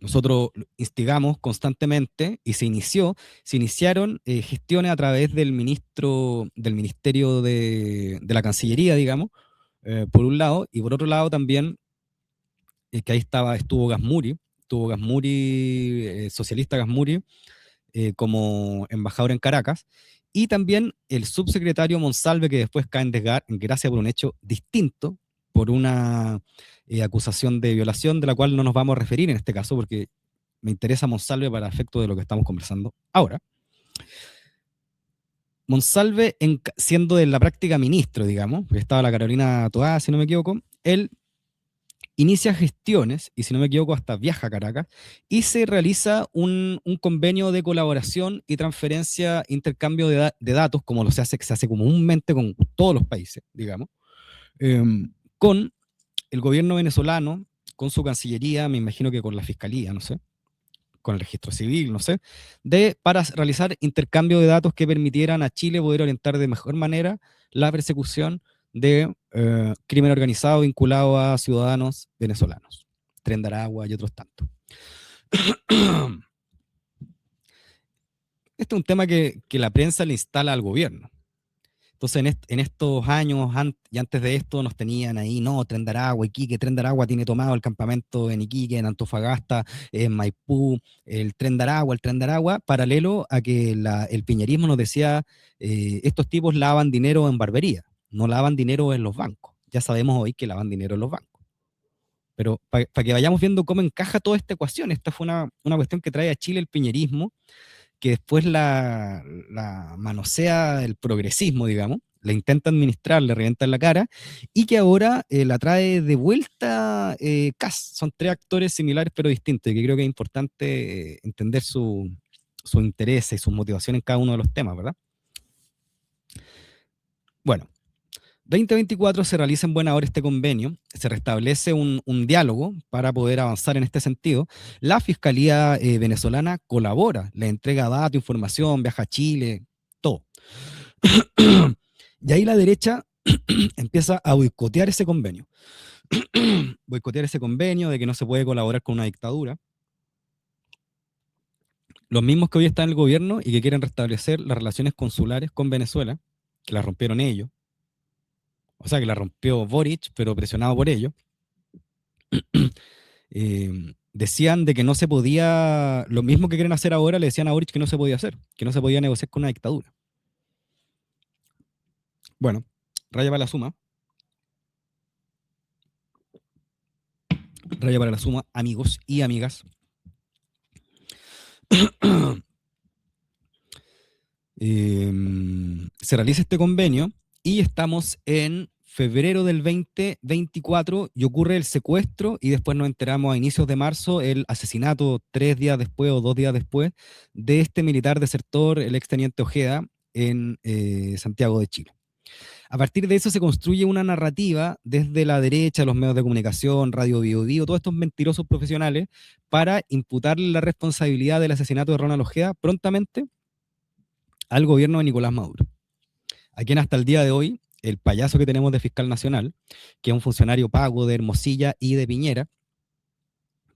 Nosotros instigamos constantemente y se iniciaron gestiones a través del Ministerio de la Cancillería, digamos, por un lado, y por otro lado también, que ahí estuvo Gasmuri, socialista Gasmuri, como embajador en Caracas, y también el subsecretario Monsalve, que después cae en gracia por un hecho distinto, por una acusación de violación, de la cual no nos vamos a referir en este caso, porque me interesa Monsalve para efecto de lo que estamos conversando ahora. Monsalve, siendo de la práctica ministro, digamos, porque estaba la Carolina Toá, si no me equivoco, él inicia gestiones, y si no me equivoco, hasta viaja a Caracas, y se realiza un convenio de colaboración y transferencia, intercambio de datos, como se hace comúnmente con todos los países, digamos, eh, con el gobierno venezolano, con su cancillería, me imagino que con la fiscalía, no sé, con el registro civil, no sé, para realizar intercambio de datos que permitieran a Chile poder orientar de mejor manera la persecución de crimen organizado vinculado a ciudadanos venezolanos, Tren de Aragua y otros tantos. Este es un tema que la prensa le instala al gobierno. Entonces, en estos años y antes de esto, nos tenían ahí, no, Tren de Aragua, Iquique, Tren de Aragua tiene tomado el campamento en Iquique, en Antofagasta, en Maipú, el Tren de Aragua, paralelo a que el piñerismo nos decía, estos tipos lavan dinero en barbería, no lavan dinero en los bancos. Ya sabemos hoy que lavan dinero en los bancos. Pero para que vayamos viendo cómo encaja toda esta ecuación, esta fue una cuestión que trae a Chile el piñerismo, que después la manosea el progresismo, digamos, la intenta administrar, le revienta en la cara, y que ahora la trae de vuelta Kast. Son tres actores similares pero distintos, y que creo que es importante entender su interés y sus motivaciones en cada uno de los temas, ¿verdad? Bueno, 2024 se realiza en buena hora este convenio, se restablece un diálogo para poder avanzar en este sentido. La Fiscalía venezolana colabora, le entrega datos, información, viaja a Chile, todo. Y ahí la derecha empieza a boicotear ese convenio. Boicotear ese convenio de que no se puede colaborar con una dictadura. Los mismos que hoy están en el gobierno y que quieren restablecer las relaciones consulares con Venezuela, que las rompieron ellos. O sea, que la rompió Boric, pero presionado por ellos. Decían de que no se podía, lo mismo que quieren hacer ahora, le decían a Boric que no se podía hacer, que no se podía negociar con una dictadura. Bueno, raya para la suma. Raya para la suma, amigos y amigas. Se realiza este convenio y estamos en febrero del 2024 y ocurre el secuestro, y después nos enteramos a inicios de marzo el asesinato 3 días después o 2 días después de este militar desertor, el exteniente Ojeda, en Santiago de Chile. A partir de eso se construye una narrativa desde la derecha, los medios de comunicación, Radio Bio Bio, todos estos mentirosos profesionales, para imputarle la responsabilidad del asesinato de Ronald Ojeda prontamente al gobierno de Nicolás Maduro, a quien hasta el día de hoy, el payaso que tenemos de fiscal nacional, que es un funcionario pago de Hermosilla y de Piñera,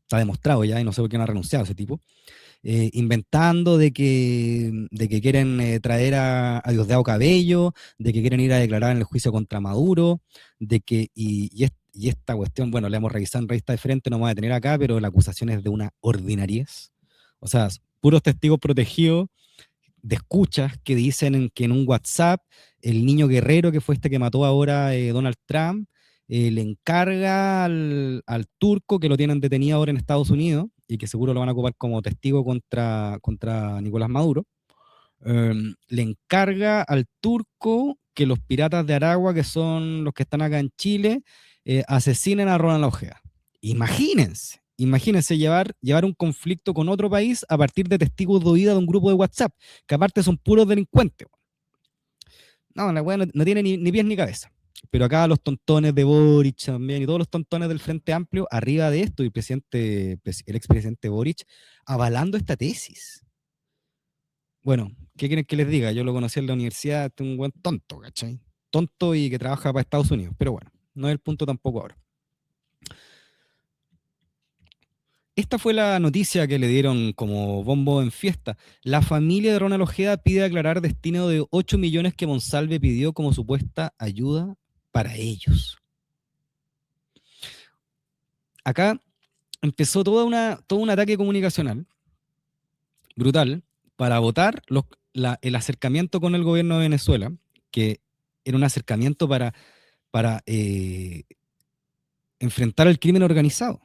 está demostrado ya, y no sé por qué no ha renunciado ese tipo, inventando de que quieren traer a Diosdado Cabello, de que quieren ir a declarar en el juicio contra Maduro, de que, y esta cuestión, bueno, la hemos revisado en revista de frente, no me voy a detener acá, pero la acusación es de una ordinariez. O sea, puros testigos protegidos de escuchas que dicen que en un WhatsApp el niño guerrero, que fue este que mató ahora Donald Trump, le encarga al turco, que lo tienen detenido ahora en Estados Unidos y que seguro lo van a ocupar como testigo contra Nicolás Maduro, le encarga al turco que los piratas de Aragua, que son los que están acá en Chile, asesinen a Ronald Ojeda. Imagínense llevar un conflicto con otro país a partir de testigos de oída de un grupo de WhatsApp, que aparte son puros delincuentes. No, la weá no tiene ni pies ni cabeza. Pero acá los tontones de Boric también, y todos los tontones del Frente Amplio, arriba de esto, y el expresidente Boric, avalando esta tesis. Bueno, ¿qué quieren que les diga? Yo lo conocí en la universidad, este es un buen tonto, ¿cachai? Tonto y que trabaja para Estados Unidos. Pero bueno, no es el punto tampoco ahora. Esta fue la noticia que le dieron como bombo en fiesta. La familia de Ronald Ojeda pide aclarar destino de 8 millones que Monsalve pidió como supuesta ayuda para ellos. Acá empezó todo un ataque comunicacional brutal para votar el acercamiento con el gobierno de Venezuela, que era un acercamiento para enfrentar el crimen organizado.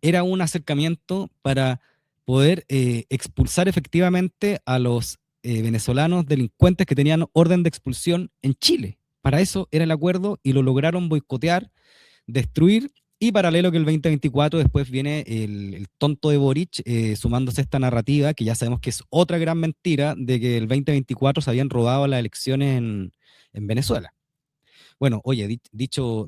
Era un acercamiento para poder expulsar efectivamente a los venezolanos delincuentes que tenían orden de expulsión en Chile. Para eso era el acuerdo y lo lograron boicotear, destruir. Y paralelo que el 2024 después viene el tonto de Boric sumándose a esta narrativa, que ya sabemos que es otra gran mentira, de que el 2024 se habían robado las elecciones en Venezuela. Bueno, oye, dicho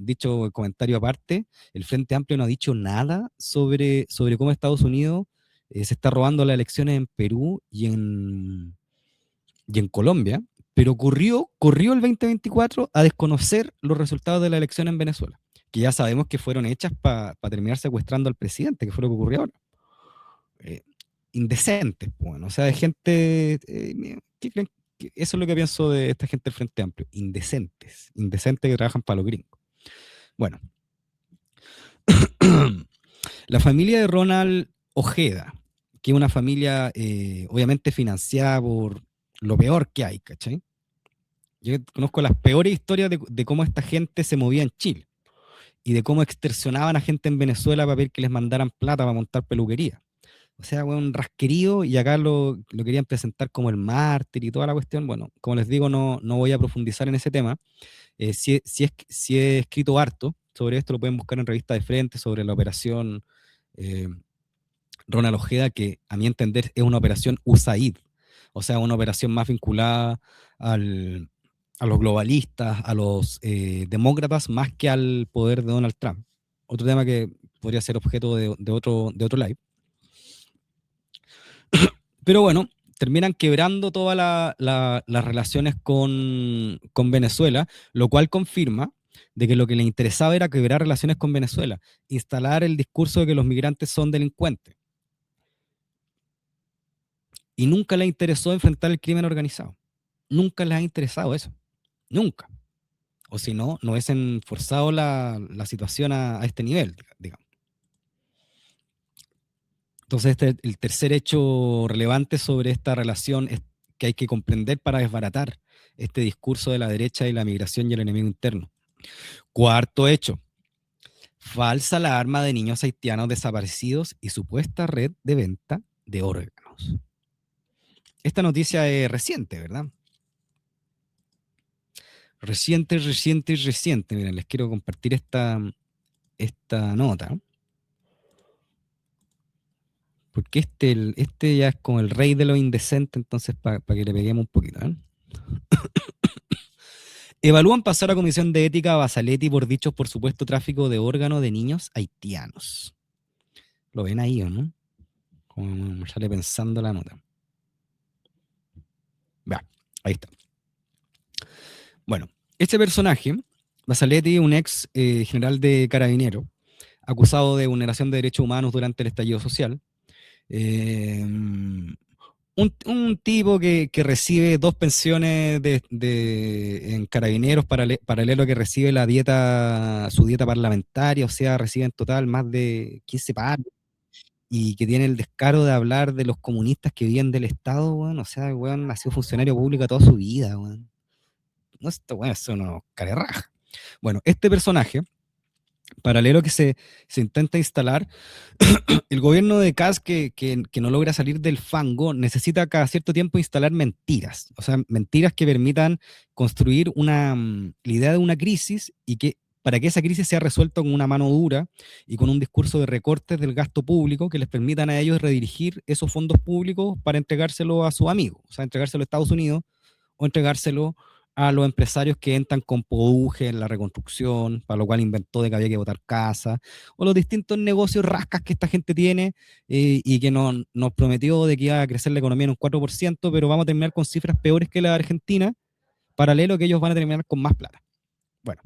comentario aparte, el Frente Amplio no ha dicho nada sobre cómo Estados Unidos se está robando las elecciones en Perú y en Colombia, pero corrió el 2024 a desconocer los resultados de la elección en Venezuela, que ya sabemos que fueron hechas para terminar secuestrando al presidente, que fue lo que ocurrió ahora. Eh, Indecentes, bueno, o sea, de gente, ¿qué creen? Eso es lo que pienso de esta gente del Frente Amplio, indecentes que trabajan para los gringos. Bueno, la familia de Ronald Ojeda, que es una familia obviamente financiada por lo peor que hay, ¿cachai? Yo conozco las peores historias de cómo esta gente se movía en Chile y de cómo extorsionaban a gente en Venezuela para pedir que les mandaran plata para montar peluquería. O sea, un rasquerío, y acá lo querían presentar como el mártir y toda la cuestión. Bueno, como les digo, no voy a profundizar en ese tema. Si he escrito harto sobre esto, lo pueden buscar en Revista de Frente, sobre la operación eh, Ronald Ojeda, que a mi entender es una operación USAID, o sea, una operación más vinculada a los globalistas, a los demócratas, más que al poder de Donald Trump. Otro tema que podría ser objeto de otro live. Pero bueno, terminan quebrando todas las relaciones con Venezuela, lo cual confirma de que lo que les interesaba era quebrar relaciones con Venezuela, instalar el discurso de que los migrantes son delincuentes. Y nunca les interesó enfrentar el crimen organizado. Nunca les ha interesado eso. Nunca. O si no, no hubiesen forzado la situación a este nivel, digamos. Entonces, el tercer hecho relevante sobre esta relación es que hay que comprender para desbaratar este discurso de la derecha y la migración y el enemigo interno. Cuarto hecho, falsa alarma de niños haitianos desaparecidos y supuesta red de venta de órganos. Esta noticia es reciente, ¿verdad? Reciente. Miren, les quiero compartir esta nota. Porque este ya es como el rey de lo indecente, entonces para que le peguemos un poquito. Evalúan pasar a comisión de ética a Basaletti por dichos por supuesto tráfico de órganos de niños haitianos. ¿Lo ven ahí o no? Como me sale pensando la nota. Va, ahí está. Bueno, este personaje, Basaletti, un ex general de Carabineros, acusado de vulneración de derechos humanos durante el estallido social, un tipo que recibe 2 pensiones en Carabineros, paralelo que recibe su dieta parlamentaria, o sea, recibe en total más de 15 pagos, y que tiene el descaro de hablar de los comunistas que viven del Estado, weón. O sea, weón, ha sido funcionario público toda su vida, weón. No, esto, weón, eso no carerraja. Bueno, este personaje, paralelo que se intenta instalar, el gobierno de Kast, que no logra salir del fango, necesita cada cierto tiempo instalar mentiras, o sea, mentiras que permitan construir la idea de una crisis, y que para que esa crisis sea resuelta con una mano dura y con un discurso de recortes del gasto público que les permitan a ellos redirigir esos fondos públicos para entregárselo a sus amigos, o sea, entregárselo a Estados Unidos o entregárselo a los empresarios que entran con Pouge en la reconstrucción, para lo cual inventó de que había que botar casa, o los distintos negocios rascas que esta gente tiene, y que nos prometió de que iba a crecer la economía en un 4%, pero vamos a terminar con cifras peores que la de Argentina, paralelo que ellos van a terminar con más plata. Bueno,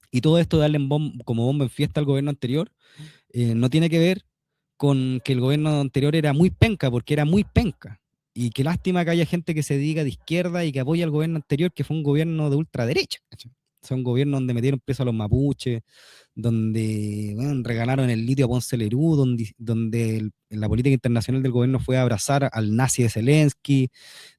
y todo esto de darle como bomba en fiesta al gobierno anterior, no tiene que ver con que el gobierno anterior era muy penca, porque era muy penca. Y qué lástima que haya gente que se diga de izquierda y que apoya al gobierno anterior, que fue un gobierno de ultraderecha. ¿Cachai? O sea, un gobierno donde metieron preso a los mapuches, donde bueno, regalaron el litio a Ponce Lerú, donde la política internacional del gobierno fue abrazar al nazi de Zelensky,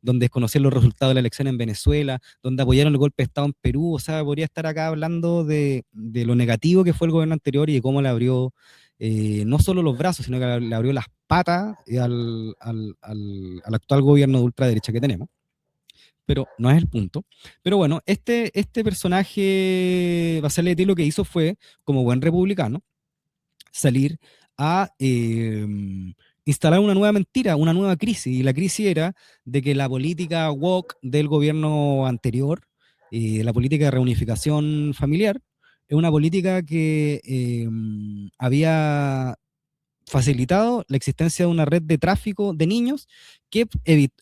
donde desconocieron los resultados de la elección en Venezuela, donde apoyaron el golpe de Estado en Perú. O sea, podría estar acá hablando de lo negativo que fue el gobierno anterior y de cómo le abrió no solo los brazos, sino que le abrió las patas al actual gobierno de ultraderecha que tenemos. Pero no es el punto. Pero bueno, este personaje, Basile lo que hizo fue, como buen republicano, salir a instalar una nueva mentira, una nueva crisis. Y la crisis era de que la política woke del gobierno anterior, la política de reunificación familiar, es una política que había facilitado la existencia de una red de tráfico de niños que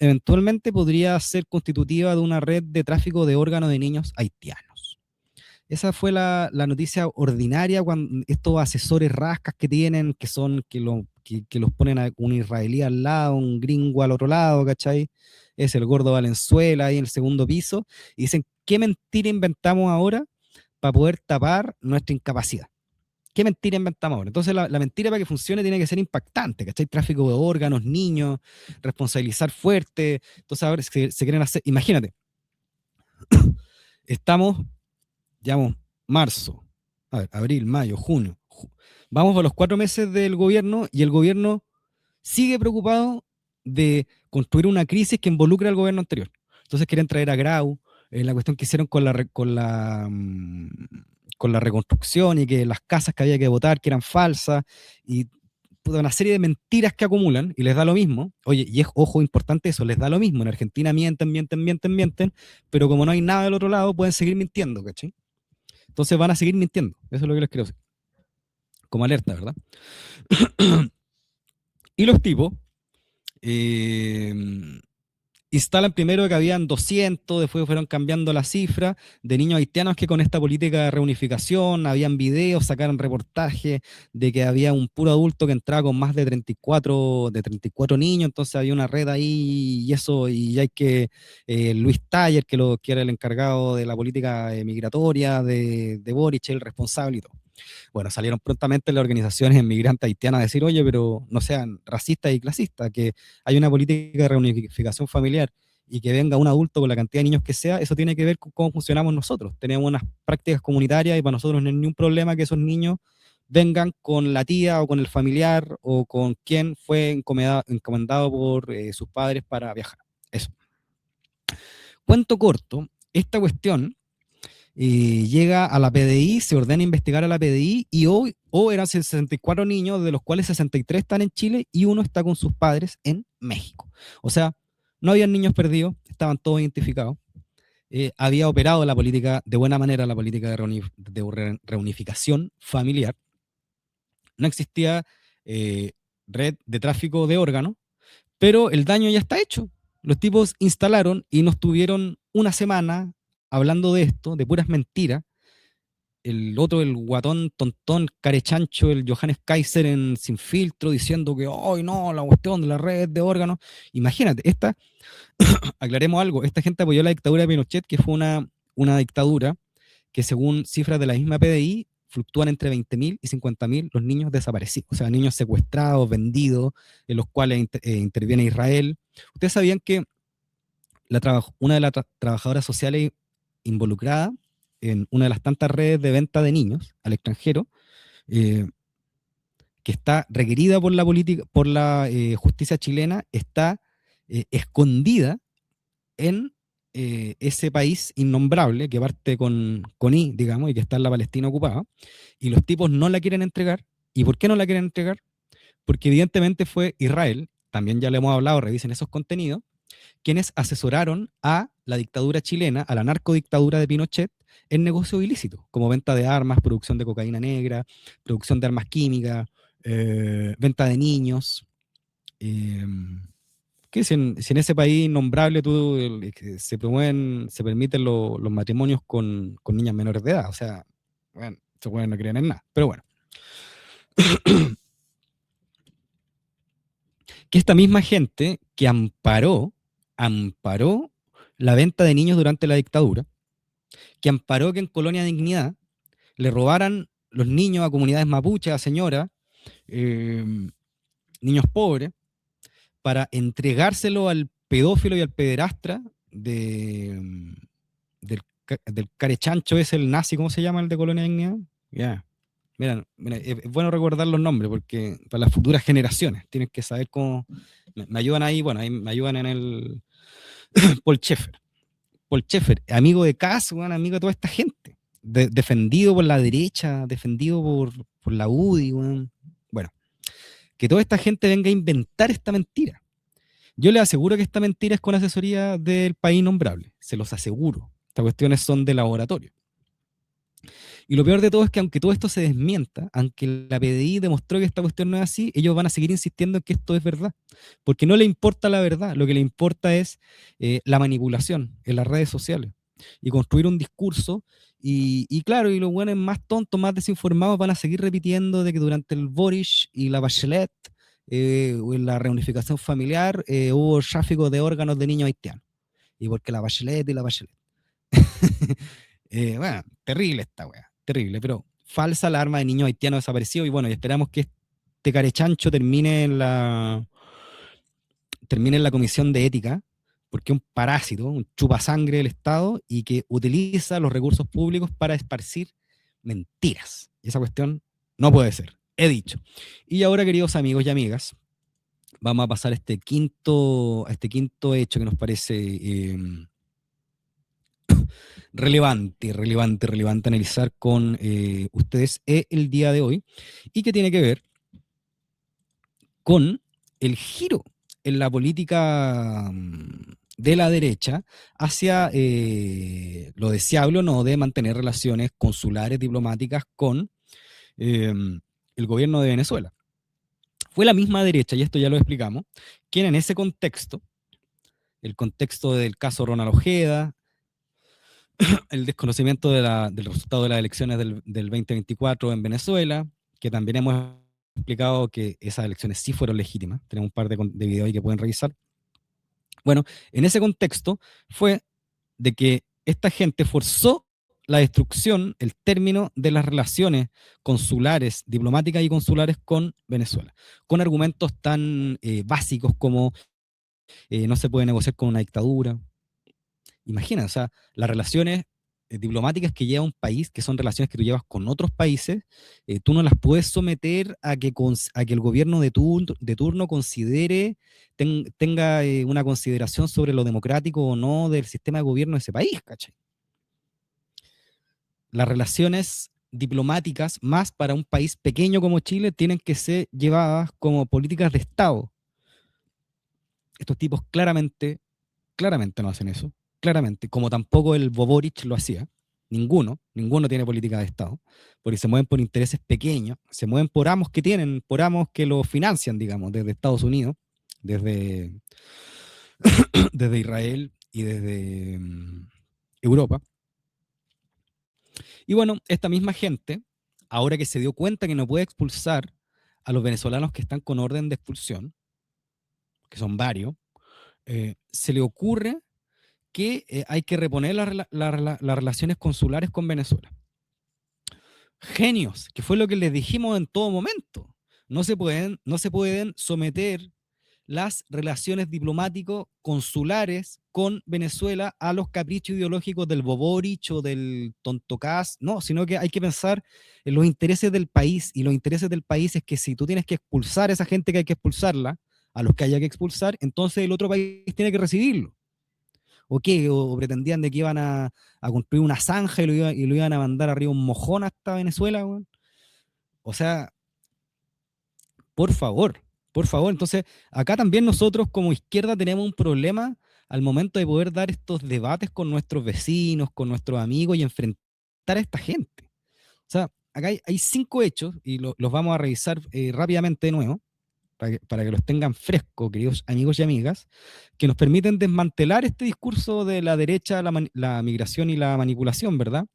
eventualmente podría ser constitutiva de una red de tráfico de órganos de niños haitianos. Esa fue la noticia ordinaria cuando estos asesores rascas que tienen, que son, que los ponen a un israelí al lado, un gringo al otro lado, ¿cachai? Es el gordo Valenzuela ahí en el segundo piso, y dicen, ¿qué mentira inventamos ahora para poder tapar nuestra incapacidad? ¿Qué mentira inventamos ahora? Entonces la mentira para que funcione tiene que ser impactante, ¿cachai? Tráfico de órganos, niños, responsabilizar fuerte. Entonces ahora se quieren hacer, imagínate, estamos, digamos, marzo, a ver, abril, mayo, junio. Vamos a los 4 meses del gobierno y el gobierno sigue preocupado de construir una crisis que involucre al gobierno anterior. Entonces quieren traer a Grau, la cuestión que hicieron con la reconstrucción y que las casas que había que votar que eran falsas y puta, una serie de mentiras que acumulan y les da lo mismo. Oye, y es, ojo, importante eso, les da lo mismo. En Argentina mienten, pero como no hay nada del otro lado, pueden seguir mintiendo, ¿cachai? Entonces van a seguir mintiendo. Eso es lo que les quiero decir. Como alerta, ¿verdad? Y los tipos eh, instalan primero que habían 200, después fueron cambiando la cifra de niños haitianos que con esta política de reunificación habían videos, sacaron reportajes de que había un puro adulto que entraba con más de 34 niños, entonces había una red ahí y eso, y hay que Luis Taller, que era el encargado de la política migratoria de Boric, el responsable y todo. Bueno, salieron prontamente las organizaciones migrantes haitianas a decir, oye, pero no sean racistas y clasistas, que hay una política de reunificación familiar y que venga un adulto con la cantidad de niños que sea, eso tiene que ver con cómo funcionamos nosotros. Tenemos unas prácticas comunitarias y para nosotros no hay ningún problema que esos niños vengan con la tía o con el familiar o con quien fue encomendado por sus padres para viajar. Eso. Cuento corto, esta cuestión llega a la PDI, se ordena investigar a la PDI y hoy eran 64 niños, de los cuales 63 están en Chile y uno está con sus padres en México. O sea, no habían niños perdidos, estaban todos identificados. Había operado la política, de buena manera, la política de reunificación familiar. No existía red de tráfico de órganos, pero el daño ya está hecho. Los tipos instalaron y nos tuvieron una semana hablando de esto, de puras mentiras. El otro, el guatón, tontón, carechancho, el Johannes Kaiser en Sin Filtro, diciendo que, hoy no, la cuestión de la red de órganos. Imagínate, aclaremos algo, esta gente apoyó la dictadura de Pinochet, que fue una dictadura que según cifras de la misma PDI, fluctúan entre 20.000 y 50.000 los niños desaparecidos, o sea, niños secuestrados, vendidos, en los cuales interviene Israel. ¿Ustedes sabían que una de las trabajadoras sociales involucrada en una de las tantas redes de venta de niños al extranjero, que está requerida por la política, por la justicia chilena, está escondida en ese país innombrable que parte con I, digamos, y que está en la Palestina ocupada, y los tipos no la quieren entregar. ¿Y por qué no la quieren entregar? Porque evidentemente fue Israel, también ya le hemos hablado, revisen esos contenidos, quienes asesoraron a la dictadura chilena, a la narcodictadura de Pinochet, en negocios ilícitos, como venta de armas, producción de cocaína negra, producción de armas químicas, venta de niños. Que si en ese país innombrable se promueven, se permiten los matrimonios con niñas menores de edad, o sea, bueno, se pueden no creen en nada, pero bueno. que esta misma gente que amparó la venta de niños durante la dictadura, que amparó que en Colonia Dignidad le robaran los niños a comunidades mapuches, a señoras, eh, niños pobres, para entregárselo al pedófilo y al pederastra del carechancho, es el nazi, ¿cómo se llama el de Colonia Dignidad? Ya. Yeah. Mira, es bueno recordar los nombres porque para las futuras generaciones tienen que saber cómo. Me ayudan ahí, bueno, ahí me ayudan en el. Paul Schaeffer. Paul Schaeffer, amigo de Kass, bueno, amigo de toda esta gente. Defendido por la derecha, defendido por la UDI, bueno. Bueno, que toda esta gente venga a inventar esta mentira. Yo les aseguro que esta mentira es con asesoría del país innombrable, se los aseguro. Estas cuestiones son de laboratorio. Y lo peor de todo es que aunque todo esto se desmienta, aunque la PDI demostró que esta cuestión no es así, ellos van a seguir insistiendo en que esto es verdad, porque no le importa la verdad, lo que le importa es la manipulación en las redes sociales y construir un discurso. Y claro, y los buenos más tontos, más desinformados van a seguir repitiendo de que durante el Boric y la Bachelet, o en la reunificación familiar, hubo tráfico de órganos de niños haitianos. Y porque la Bachelet y la Bachelet. Bueno, terrible esta wea, terrible, pero falsa alarma de niños haitianos desaparecidos. Y bueno, y esperamos que este carechancho termine en la comisión de ética, porque es un parásito, un chupasangre del Estado y que utiliza los recursos públicos para esparcir mentiras. Y esa cuestión no puede ser, he dicho. Y ahora, queridos amigos y amigas, vamos a pasar a este quinto hecho que nos parece relevante analizar con ustedes el día de hoy, y que tiene que ver con el giro en la política de la derecha hacia lo deseable o no de mantener relaciones consulares diplomáticas con el gobierno de Venezuela. Fue la misma derecha, y esto ya lo explicamos, quien en ese contexto, el contexto del caso Ronald Ojeda, el desconocimiento del resultado de las elecciones del 2024 en Venezuela, que también hemos explicado que esas elecciones sí fueron legítimas. Tenemos un par de videos ahí que pueden revisar. Bueno, en ese contexto fue de que esta gente forzó la destrucción, el término de las relaciones consulares, diplomáticas y consulares con Venezuela, con argumentos tan básicos como no se puede negociar con una dictadura. Imagina, o sea, las relaciones diplomáticas que lleva un país, que son relaciones que tú llevas con otros países, tú no las puedes someter a que el gobierno de turno considere, tenga una consideración sobre lo democrático o no del sistema de gobierno de ese país, ¿cachai? Las relaciones diplomáticas, más para un país pequeño como Chile, tienen que ser llevadas como políticas de Estado. Estos tipos claramente no hacen eso. Claramente, como tampoco el Boric lo hacía, ninguno tiene política de Estado, porque se mueven por intereses pequeños, se mueven por amos que tienen, por amos que lo financian, digamos, desde Estados Unidos, desde Israel y desde Europa. Y bueno, esta misma gente, ahora que se dio cuenta que no puede expulsar a los venezolanos que están con orden de expulsión, que son varios, se le ocurre que hay que reponer las relaciones consulares con Venezuela. Genios, que fue lo que les dijimos en todo momento. No se pueden someter las relaciones diplomáticos consulares con Venezuela a los caprichos ideológicos del Boric o del Tontocás, no, sino que hay que pensar en los intereses del país, y los intereses del país es que si tú tienes que expulsar a esa gente que hay que expulsarla, a los que haya que expulsar, entonces el otro país tiene que recibirlo. ¿O qué? ¿O pretendían de que iban a construir una zanja y lo iban a mandar arriba un mojón hasta Venezuela, weón? O sea, por favor, por favor. Entonces, acá también nosotros como izquierda tenemos un problema al momento de poder dar estos debates con nuestros vecinos, con nuestros amigos y enfrentar a esta gente. O sea, acá hay 5 hechos y los vamos a revisar rápidamente de nuevo, para que los tengan frescos, queridos amigos y amigas, que nos permiten desmantelar este discurso de la derecha, la migración y la manipulación, ¿verdad?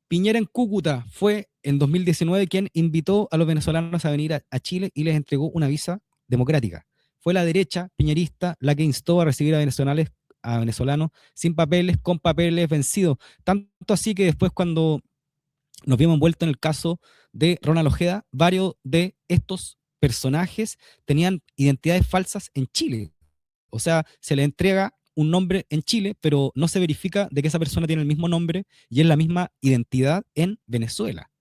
Piñera en Cúcuta fue en 2019 quien invitó a los venezolanos a venir a Chile y les entregó una visa democrática. Fue la derecha piñerista la que instó a recibir a venezolanos sin papeles, con papeles vencidos. Tanto así que después cuando nos vimos envueltos en el caso de Ronald Ojeda, varios de estos personajes tenían identidades falsas en Chile. O sea, se le entrega un nombre en Chile, pero no se verifica de que esa persona tiene el mismo nombre y es la misma identidad en Venezuela.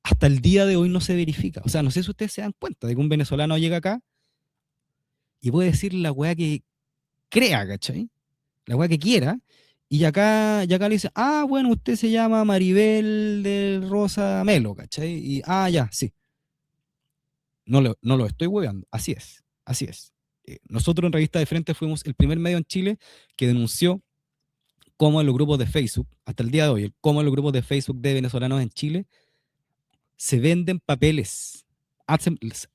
Hasta el día de hoy no se verifica. O sea, no sé si ustedes se dan cuenta de que un venezolano llega acá y puede decir la weá que crea, ¿cachai? La weá que quiera, y acá le dice, ah, bueno, usted se llama Maribel de Rosa Melo, ¿cachai? Y, ya, sí. No lo estoy hueveando, así es, así es. Nosotros en Revista de Frente fuimos el primer medio en Chile que denunció cómo en los grupos de Facebook, hasta el día de hoy, cómo en los grupos de Facebook de venezolanos en Chile se venden papeles,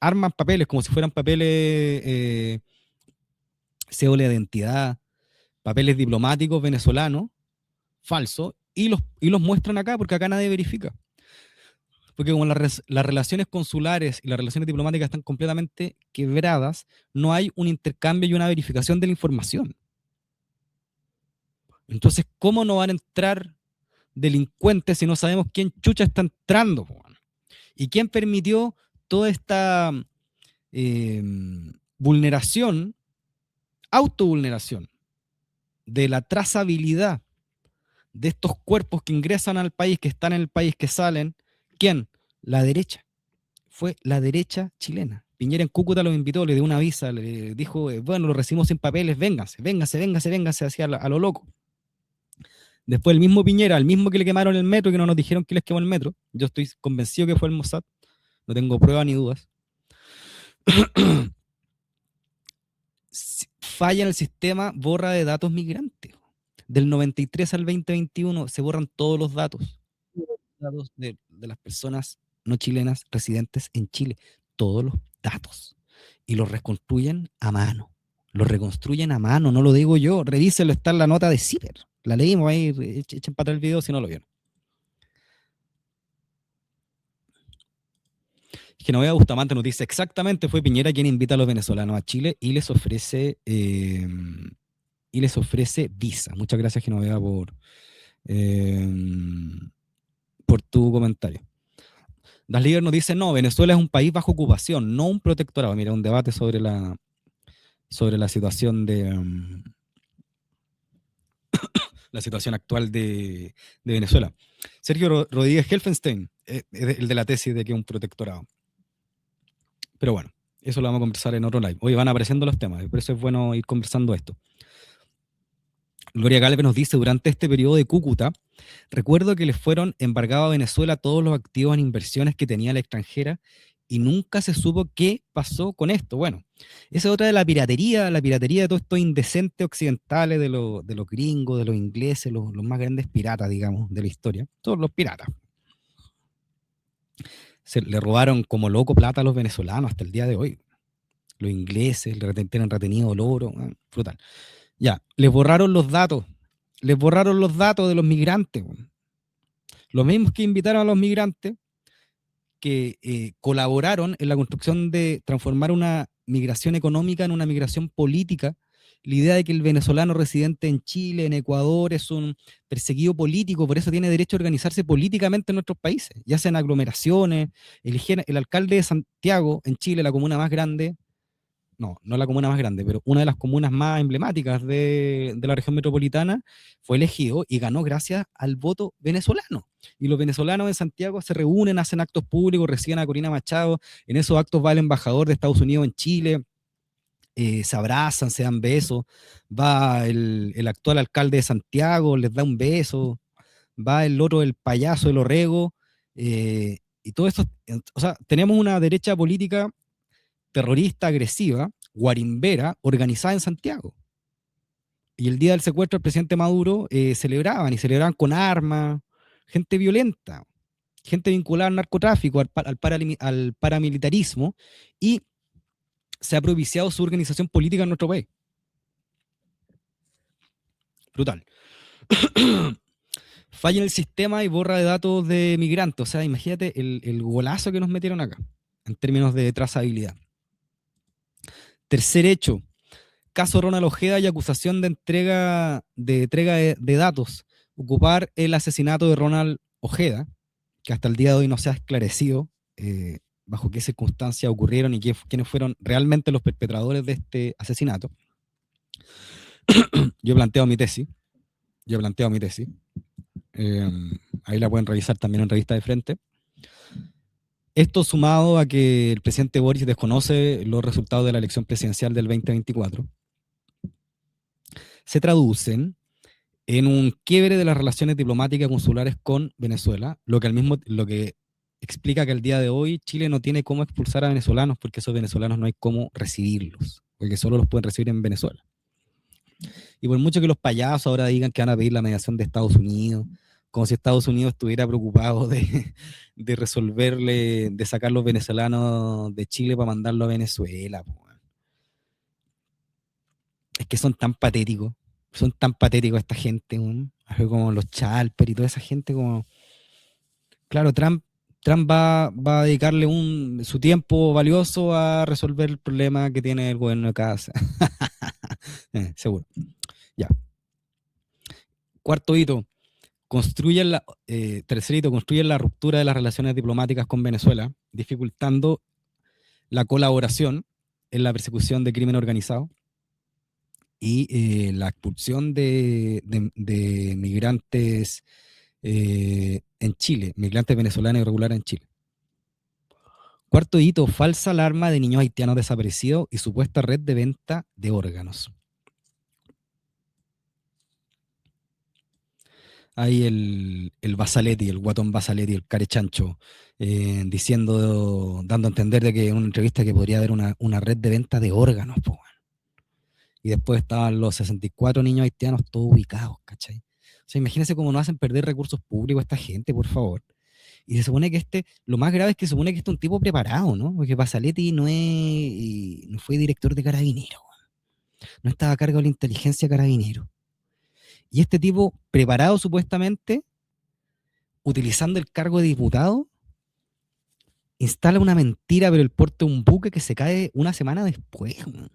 arman papeles como si fueran papeles, cédula de identidad, papeles diplomáticos venezolanos, falsos, y los muestran acá porque acá nadie verifica. Porque como las relaciones consulares y las relaciones diplomáticas están completamente quebradas, no hay un intercambio y una verificación de la información. Entonces, ¿cómo no van a entrar delincuentes si no sabemos quién chucha está entrando? ¿Y quién permitió toda esta vulneración, autovulneración de la trazabilidad de estos cuerpos que ingresan al país, que están en el país, que salen? ¿Quién? La derecha. Fue la derecha chilena. Piñera en Cúcuta los invitó, le dio una visa, le dijo, bueno, lo recibimos sin papeles, véngase, hacia a lo loco. Después el mismo Piñera, el mismo que le quemaron el metro, que no nos dijeron que les quemó el metro, yo estoy convencido que fue el Mossad, no tengo pruebas ni dudas. Falla en el sistema, borra de datos migrantes. Del 93 al 2021 se borran todos los datos de las personas no chilenas residentes en Chile, todos los datos, y los reconstruyen a mano. Lo reconstruyen a mano, no lo digo yo, revísenlo, está en la nota de Ciber. La leímos ahí, echen para atrás el video si no lo vieron. Genoveva Bustamante nos dice, exactamente, fue Piñera quien invita a los venezolanos a Chile y les ofrece visa. Muchas gracias, Genoveva, por tu comentario. Das Líder nos dice, no, Venezuela es un país bajo ocupación, no un protectorado. Mira, un debate sobre la situación la situación actual de Venezuela. Sergio Rodríguez Helfenstein, el de la tesis de que es un protectorado. Pero bueno, eso lo vamos a conversar en otro live. Hoy van apareciendo los temas, por eso es bueno ir conversando esto. Gloria Galvez nos dice, durante este periodo de Cúcuta, recuerdo que les fueron embargados a Venezuela todos los activos en inversiones que tenía la extranjera y nunca se supo qué pasó con esto. Bueno, esa es otra de la piratería de todos estos indecentes occidentales, de los gringos, de los ingleses, los más grandes piratas, digamos, de la historia. Todos los piratas. Se le robaron como loco plata a los venezolanos hasta el día de hoy. Los ingleses tienen retenido el oro, brutal. Ya, les borraron los datos de los migrantes. Los mismos que invitaron a los migrantes, que colaboraron en la construcción de transformar una migración económica en una migración política. La idea de que el venezolano residente en Chile, en Ecuador, es un perseguido político, por eso tiene derecho a organizarse políticamente en nuestros países, ya sean aglomeraciones. El alcalde de Santiago, en Chile, la comuna más grande, no la comuna más grande, pero una de las comunas más emblemáticas de la región metropolitana, fue elegido y ganó gracias al voto venezolano. Y los venezolanos en Santiago se reúnen, hacen actos públicos, reciben a Corina Machado, en esos actos va el embajador de Estados Unidos en Chile, se abrazan, se dan besos, va el actual alcalde de Santiago, les da un beso, va el otro, el payaso, el Orrego, y todo esto, o sea, tenemos una derecha política terrorista, agresiva, guarimbera, organizada en Santiago. Y el día del secuestro del presidente Maduro celebraban con armas, gente violenta, gente vinculada al narcotráfico, al paramilitarismo, y se ha propiciado su organización política en nuestro país. Brutal. Falla en el sistema y borra de datos de migrantes. O sea, imagínate el golazo que nos metieron acá, en términos de trazabilidad. Tercer hecho, caso Ronald Ojeda y acusación de entrega de datos. Ocupar el asesinato de Ronald Ojeda, que hasta el día de hoy no se ha esclarecido bajo qué circunstancias ocurrieron y quiénes fueron realmente los perpetradores de este asesinato. Yo he planteado mi tesis. Ahí la pueden revisar también en Revista de Frente. Esto sumado a que el presidente Boric desconoce los resultados de la elección presidencial del 2024, se traducen en un quiebre de las relaciones diplomáticas y consulares con Venezuela, lo que explica que al día de hoy Chile no tiene cómo expulsar a venezolanos, porque esos venezolanos no hay cómo recibirlos, porque solo los pueden recibir en Venezuela. Y por mucho que los payasos ahora digan que van a pedir la mediación de Estados Unidos, como si Estados Unidos estuviera preocupado de resolverle, de sacar los venezolanos de Chile para mandarlo a Venezuela. Es que son tan patéticos esta gente, como los Chalper y toda esa gente, como... Claro, Trump va a dedicarle su tiempo valioso a resolver el problema que tiene el gobierno de casa. Seguro. Ya. Cuarto hito, tercer hito, construyen la ruptura de las relaciones diplomáticas con Venezuela, dificultando la colaboración en la persecución de crimen organizado y la expulsión de migrantes en Chile, migrantes venezolanos irregulares en Chile. Cuarto hito, falsa alarma de niños haitianos desaparecidos y supuesta red de venta de órganos. Ahí el Basaletti, el guatón Basaletti, el carechancho, dando a entender de que en una entrevista que podría haber una red de venta de órganos, po. Y después estaban los 64 niños haitianos todos ubicados, ¿cachai? O sea, imagínense cómo no hacen perder recursos públicos a esta gente, por favor. Y se supone que lo más grave es que se supone que este es un tipo preparado, ¿no? Porque Basaletti no fue director de Carabineros, no estaba a cargo de la inteligencia Carabineros. Y este tipo preparado supuestamente, utilizando el cargo de diputado, instala una mentira, pero el porte de un buque que se cae una semana después, ¿no?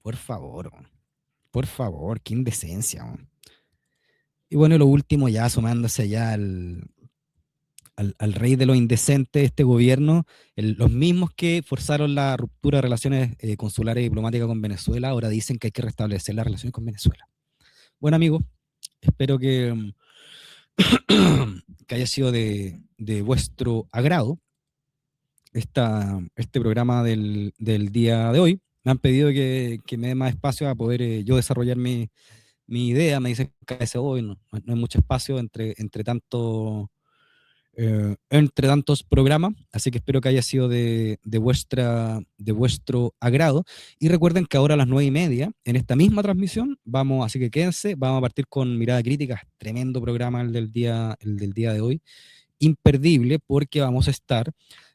Por favor, qué indecencia, ¿no? Y bueno, lo último, ya asomándose ya al rey de los indecentes, este gobierno, los mismos que forzaron la ruptura de relaciones consulares y diplomáticas con Venezuela, ahora dicen que hay que restablecer las relaciones con Venezuela. Bueno, amigos, espero que haya sido de vuestro agrado este programa del día de hoy. Me han pedido que me dé más espacio a poder yo desarrollar mi idea. Me dicen que hoy no hay mucho espacio entre tantos programas, así que espero que haya sido de vuestro agrado. Y recuerden que ahora a las 9:30, en esta misma transmisión, así que quédense, vamos a partir con Mirada Crítica, tremendo programa el del día de hoy, imperdible, porque vamos a estar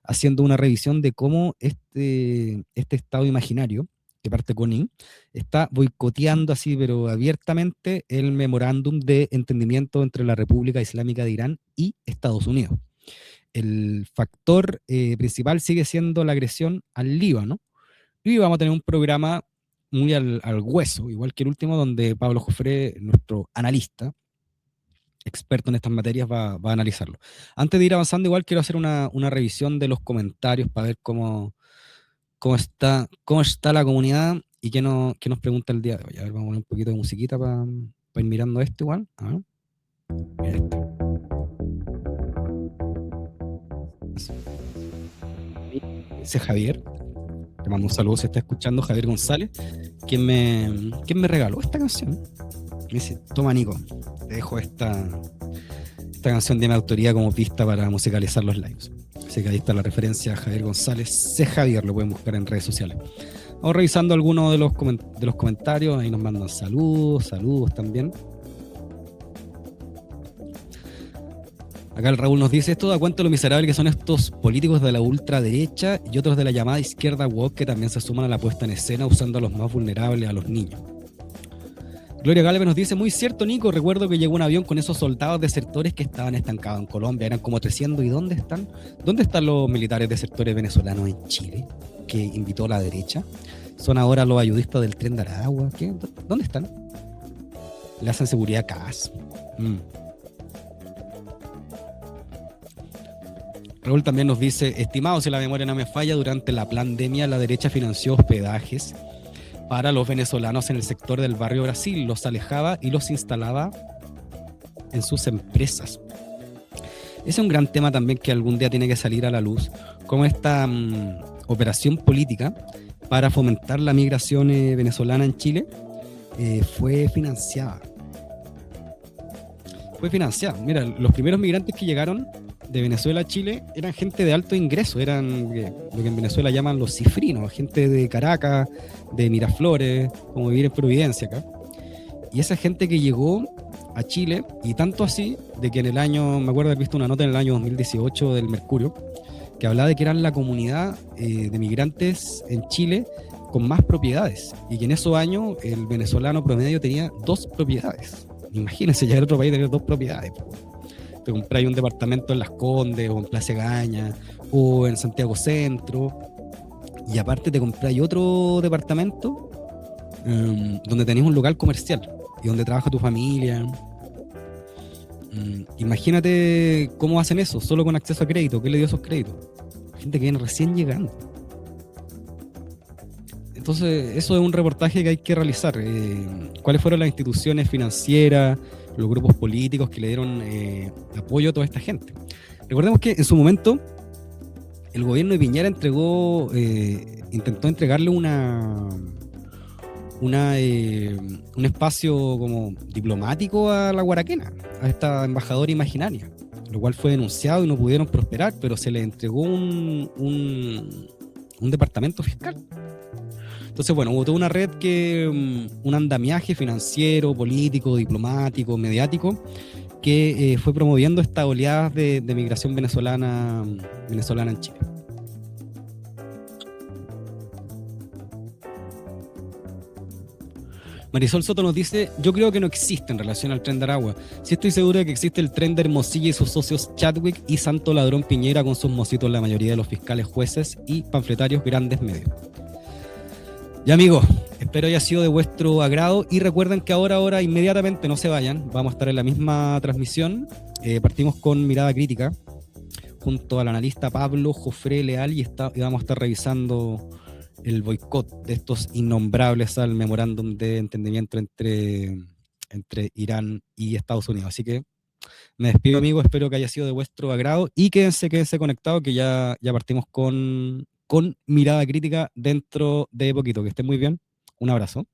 haciendo una revisión de cómo este Estado imaginario, que parte con I, está boicoteando así, pero abiertamente, el memorándum de entendimiento entre la República Islámica de Irán y Estados Unidos. El factor principal sigue siendo la agresión al Líbano, y vamos a tener un programa muy al hueso, igual que el último, donde Pablo Jofré, nuestro analista, experto en estas materias, va a analizarlo. Antes de ir avanzando, igual quiero hacer una revisión de los comentarios para ver cómo está la comunidad y qué nos pregunta el día de hoy. A ver, vamos a poner un poquito de musiquita para ir mirando esto igual. A ver. Mira esto. Ese Javier, te mando un saludo si está escuchando, Javier González, quien me regaló esta canción. Me dice, toma Nico, te dejo esta canción de mi autoría como pista para musicalizar los lives. Así que ahí está la referencia a Javier González, C. Javier, lo pueden buscar en redes sociales. Vamos revisando algunos de los comentarios, ahí nos mandan saludos también. Acá el Raúl nos dice, esto da cuenta de lo miserable que son estos políticos de la ultraderecha y otros de la llamada izquierda woke que también se suman a la puesta en escena usando a los más vulnerables, a los niños. Gloria Galvez nos dice, muy cierto, Nico, recuerdo que llegó un avión con esos soldados desertores que estaban estancados en Colombia, eran como 300, ¿y dónde están? ¿Dónde están los militares desertores venezolanos en Chile? que invitó la derecha, son ahora los ayudistas del Tren de Aragua. ¿Qué? ¿Dónde están? Le hacen seguridad a CAS. Raúl también nos dice, estimado, si la memoria no me falla, durante la pandemia la derecha financió hospedajes para los venezolanos en el sector del barrio Brasil, los alejaba y los instalaba en sus empresas. Ese es un gran tema también que algún día tiene que salir a la luz, como esta operación política para fomentar la migración venezolana en Chile fue financiada. Mira, los primeros migrantes que llegaron de Venezuela a Chile eran gente de alto ingreso, eran lo que en Venezuela llaman los cifrinos, gente de Caracas, de Miraflores, como vivir en Providencia acá. Y esa gente que llegó a Chile, y tanto así, de que en el año, me acuerdo haber visto una nota en el año 2018 del Mercurio, que hablaba de que eran la comunidad de migrantes en Chile con más propiedades, y que en esos años el venezolano promedio tenía 2 propiedades. Imagínense llegar a otro país y tener 2 propiedades. Te compráis un departamento en Las Condes, o en Plaza Gaña, o en Santiago Centro, y aparte te compráis otro departamento donde tenéis un local comercial y donde trabaja tu familia. Imagínate cómo hacen eso, solo con acceso a crédito. ¿Qué le dio esos créditos? Gente que viene recién llegando. Entonces, eso es un reportaje que hay que realizar. ¿Cuáles fueron las instituciones financieras, los grupos políticos que le dieron apoyo a toda esta gente? Recordemos que en su momento el gobierno de Piñera intentó entregarle un espacio como diplomático a la Guaraquena, a esta embajadora imaginaria, lo cual fue denunciado y no pudieron prosperar, pero se le entregó un departamento fiscal. Entonces, bueno, hubo toda una red un andamiaje financiero, político, diplomático, mediático, que fue promoviendo estas oleadas de migración venezolana en Chile. Marisol Soto nos dice, yo creo que no existe en relación al Tren de Aragua. Sí estoy seguro de que existe el Tren de Hermosilla y sus socios Chadwick y Santo Ladrón Piñera con sus mocitos, la mayoría de los fiscales, jueces y panfletarios grandes medios. Ya, amigos, espero haya sido de vuestro agrado y recuerden que ahora inmediatamente, no se vayan, vamos a estar en la misma transmisión. Partimos con Mirada Crítica junto al analista Pablo Jofré Leal y vamos a estar revisando el boicot de estos innombrables al memorándum de entendimiento entre Irán y Estados Unidos. Así que me despido, amigos, espero que haya sido de vuestro agrado y quédense conectados que ya partimos con Mirada Crítica dentro de poquito. Que estén muy bien. Un abrazo.